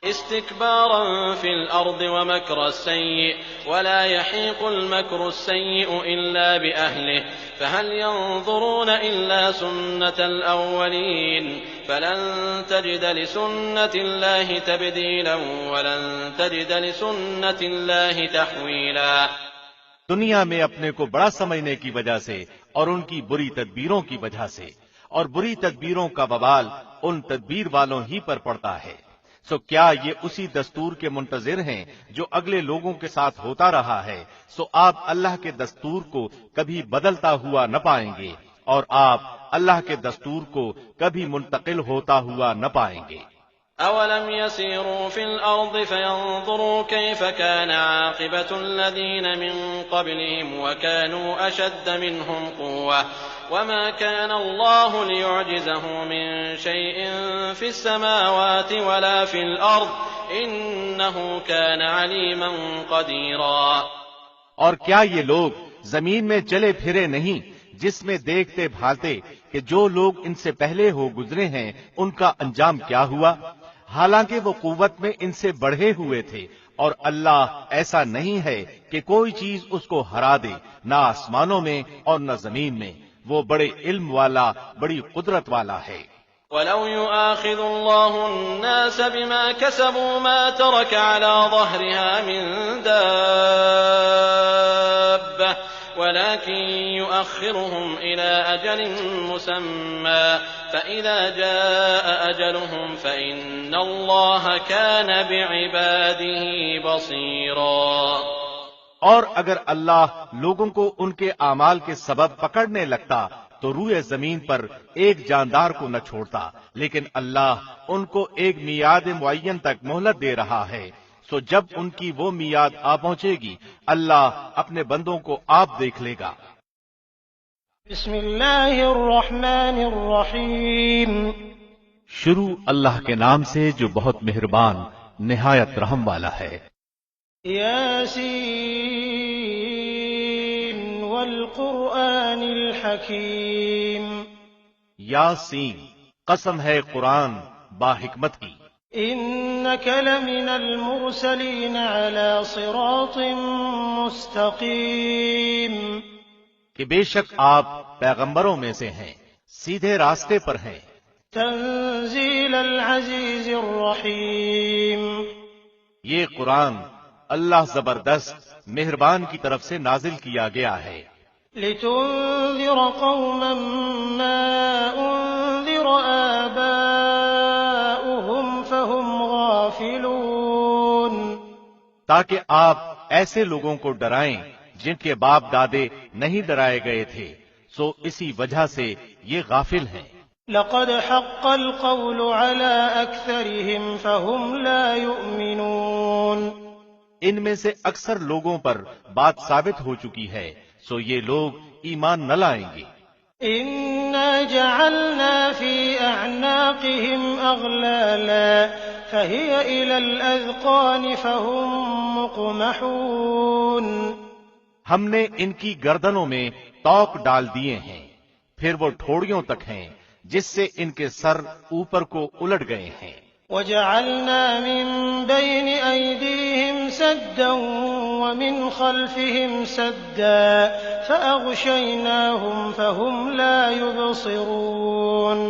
استكبارا في الأرض ومكر السيء ولا يحيق المكر السيء إلا بأهله فهل ينظرون إلا سنة الأولين فلن تجد لسنة الله تبديلا ولن تجد لسنة الله تحويلا۔ دنیا میں اپنے کو بڑا سمجھنے کی وجہ سے اور ان کی بری تدبیروں کی وجہ سے، اور بری تدبیروں کا وبال ان تدبیر والوں ہی پر پڑتا ہے، سو کیا یہ اسی دستور کے منتظر ہیں جو اگلے لوگوں کے ساتھ ہوتا رہا ہے؟ سو آپ اللہ کے دستور کو کبھی بدلتا ہوا نہ پائیں گے، اور آپ اللہ کے دستور کو کبھی منتقل ہوتا ہوا نہ پائیں گے۔ أَوَلَمْ يَسِيرُوا فِي الْأَرْضِ فَيَنظُرُوا كَيْفَ كَانَ عَاقِبَةُ الَّذِينَ مِن قَبْلِهِمْ وَكَانُوا أَشَدَّ مِنْهُمْ قُوَّةً وَمَا كَانَ اللَّهُ لِيُعْجِزَهُ مِن شَيْءٍ فِي السَّمَاوَاتِ وَلَا فِي الْأَرْضِ إِنَّهُ كَانَ عَلِيمًا قَدِيرًا۔ اور کیا یہ لوگ زمین میں چلے پھرے نہیں جس میں دیکھتے بھالتے کہ جو لوگ ان سے پہلے ہو گزرے ہیں ان کا انجام کیا ہوا، حالانکہ وہ قوت میں ان سے بڑھے ہوئے تھے، اور اللہ ایسا نہیں ہے کہ کوئی چیز اس کو ہرا دے، نہ آسمانوں میں اور نہ زمین میں، وہ بڑے علم والا، بڑی قدرت والا ہے۔ وَلَوْ يُؤَاخِذُ اللَّهُ النَّاسَ بِمَا كَسَبُوا مَا تَرَكَ عَلَى ظَهْرِهَا مِن دَابَّةٍ وَلَكِن يُؤَخِّرُهُمْ إِلَىٰ أَجَلٍ مُّسَمًّى فَإِذَا جَاءَ أَجَلُهُمْ فَإِنَّ اللَّهَ كَانَ بِعِبَادِهِ بَصِيرًا۔ اور اگر اللہ لوگوں کو ان کے اعمال کے سبب پکڑنے لگتا تو روئے زمین پر ایک جاندار کو نہ چھوڑتا، لیکن اللہ ان کو ایک میعاد معین تک مہلت دے رہا ہے، سو جب ان کی وہ میعاد آ پہنچے گی اللہ اپنے بندوں کو آپ دیکھ لے گا۔ بسم اللہ الرحمن الرحیم۔ شروع اللہ کے نام سے جو بہت مہربان نہایت رحم والا ہے۔ یاسین والقرآن الحکیم۔ یاسین، قسم ہے قرآن با حکمت کی۔ إنك لمن المرسلين على صراط مستقيم۔ کہ بے شک آپ پیغمبروں میں سے ہیں، سیدھے راستے پر ہیں۔ تنزيل العزيز الرحيم۔ یہ قرآن اللہ زبردست مہربان کی طرف سے نازل کیا گیا ہے۔ لتنذر قوما ما انذر آباؤهم فهم غافلون، تاکہ آپ ایسے لوگوں کو ڈرائیں جن کے باپ دادے نہیں ڈرائے گئے تھے، سو اسی وجہ سے یہ غافل ہیں۔ لقد حق القول على أكثرهم فهم لا يؤمنون، ان میں سے اکثر لوگوں پر بات ثابت ہو چکی ہے، سو یہ لوگ ایمان نہ لائیں گے۔ إنا جعلنا في أعناقهم أغلالا فهي إلى الأذقان فهم مقمحون، ہم نے ان کی گردنوں میں توق ڈال دیے ہیں، پھر وہ ٹھوڑیوں تک ہیں جس سے ان کے سر اوپر کو الٹ گئے ہیں۔ وجعلنا من بين أيديهم سدا ومن خلفهم سدا فأغشيناهم فهم لا يبصرون،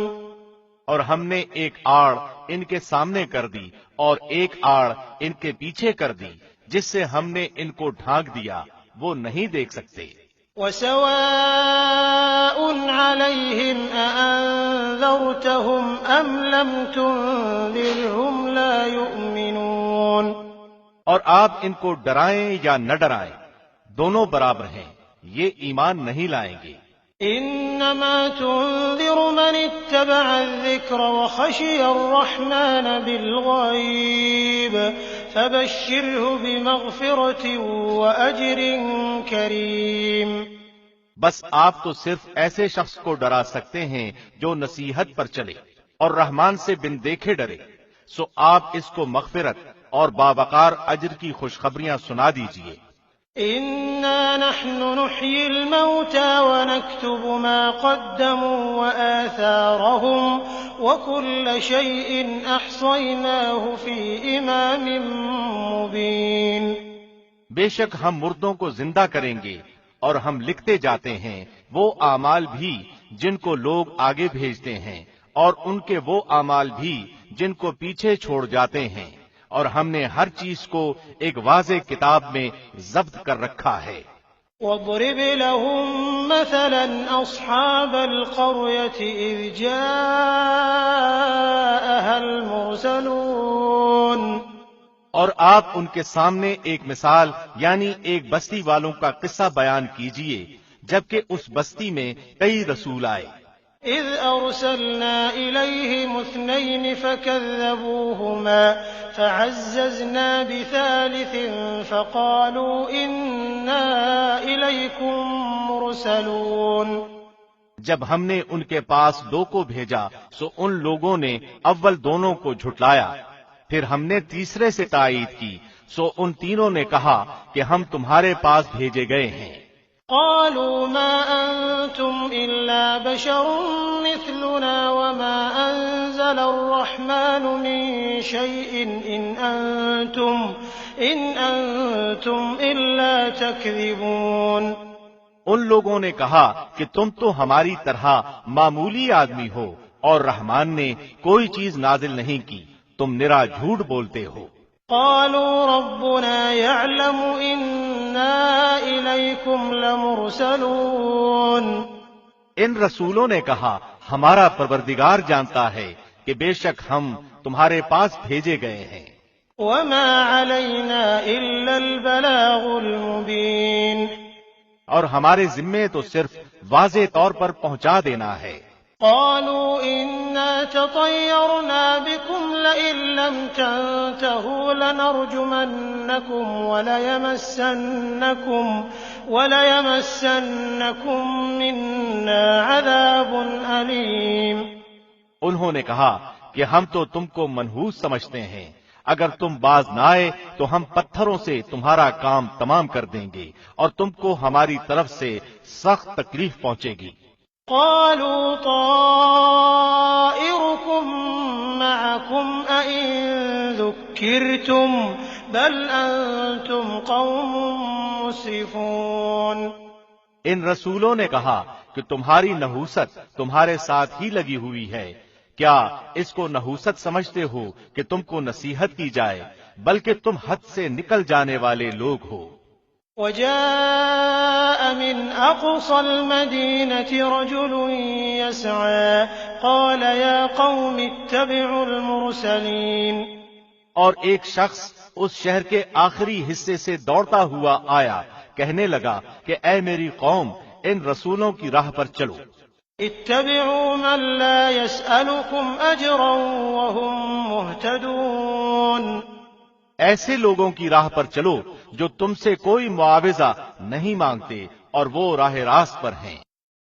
اور ہم نے ایک آڑ ان کے سامنے کر دی اور ایک آڑ ان کے پیچھے کر دی، جس سے ہم نے ان کو ڈھانک دیا، وہ نہیں دیکھ سکتے۔ وسواء عليهم أأنذرتهم أم لم تنذرهم لا يؤمنون، اور آپ ان کو ڈرائیں یا نہ ڈرائیں، دونوں برابر ہیں، یہ ایمان نہیں لائیں گے۔ إنما تنذر من اتبع الذكر وخشي الرحمن بالغيب فبشره بمغفرة وأجر كريم، بس آپ تو صرف ایسے شخص کو ڈرا سکتے ہیں جو نصیحت پر چلے اور رحمان سے بن دیکھے ڈرے، سو آپ اس کو مغفرت اور باوقار اجر کی خوشخبریاں سنا دیجئے۔ إنا نحن نحيي الموتى ونكتب ما قدموا وآثارهم وكل شيء أحصيناه في إمام مبين، بے شک ہم مردوں کو زندہ کریں گے اور ہم لکھتے جاتے ہیں وہ اعمال بھی جن کو لوگ آگے بھیجتے ہیں اور ان کے وہ اعمال بھی جن کو پیچھے چھوڑ جاتے ہیں، اور ہم نے ہر چیز کو ایک واضح کتاب میں ضبط کر رکھا ہے۔ واضرب لهم مثلا أصحاب القرية إذ جاءها المرسلون، اور آپ ان کے سامنے ایک مثال یعنی ایک بستی والوں کا قصہ بیان کیجئے جبکہ اس بستی میں کئی رسول آئے۔ إذ أرسلنا إليهم 2 فكذبوهما فعززنا بثالث فقالوا إنا إليكم مرسلون، جب ہم نے ان کے پاس 2 کو بھیجا سو ان لوگوں نے اول دونوں کو جھٹلایا، پھر ہم نے تیسرے سے تائید کی سو ان تینوں نے کہا کہ ہم تمہارے پاس بھیجے گئے ہیں۔ قالوا ما أنتم إلا بشر مثلنا وما أنزل الرحمن من شيء إن أنتم إلا تكذبون، ان لوگوں نے کہا کہ تم تو ہماری طرح معمولی آدمی ہو اور رحمان نے کوئی چیز نازل نہیں کی، تم نرا جھوٹ بولتے ہو۔ قالوا ربنا يعلم إنا إليكم لمرسلون، ان رسولوں نے کہا ہمارا پروردگار جانتا ہے کہ بے شک ہم تمہارے پاس بھیجے گئے ہیں۔ وما علينا إلا البلاغ المبين، اور ہمارے ذمے تو صرف واضح طور پر پہنچا دینا ہے۔ قالوا إنا تطيرنا بكم لئن لم تنتهوا لنرجمنكم وليمسنكم منا عذاب أليم، انہوں نے کہا کہ ہم تو تم کو منحوس سمجھتے ہیں، اگر تم باز نہ آئے تو ہم پتھروں سے تمہارا کام تمام کر دیں گے اور تم کو ہماری طرف سے سخت تکلیف پہنچے گی۔ قالوا طائركم معكم أئن ذكرتم بل أنتم قوم مسرفون، ان رسولوں نے کہا کہ تمہاری نحوست تمہارے ساتھ ہی لگی ہوئی ہے، کیا اس کو نحوست سمجھتے ہو کہ تم کو نصیحت کی جائے، بلکہ تم حد سے نکل جانے والے لوگ ہو۔ وجاء من أقصى المدينة رجل يسعى قال يا قوم اتبعوا المرسلين. اور ایک شخص اس شہر کے آخری حصے سے دوڑتا ہوا آیا، کہنے لگا کہ اے میری قوم، ان رسولوں کی راہ پر چلو. اتبعوا من لا يسألكم أجرا وهم مهتدون. ایسے لوگوں کی راہ پر چلو جو تم سے کوئی معاوضہ نہیں مانگتے اور وہ راہ راست پر ہیں.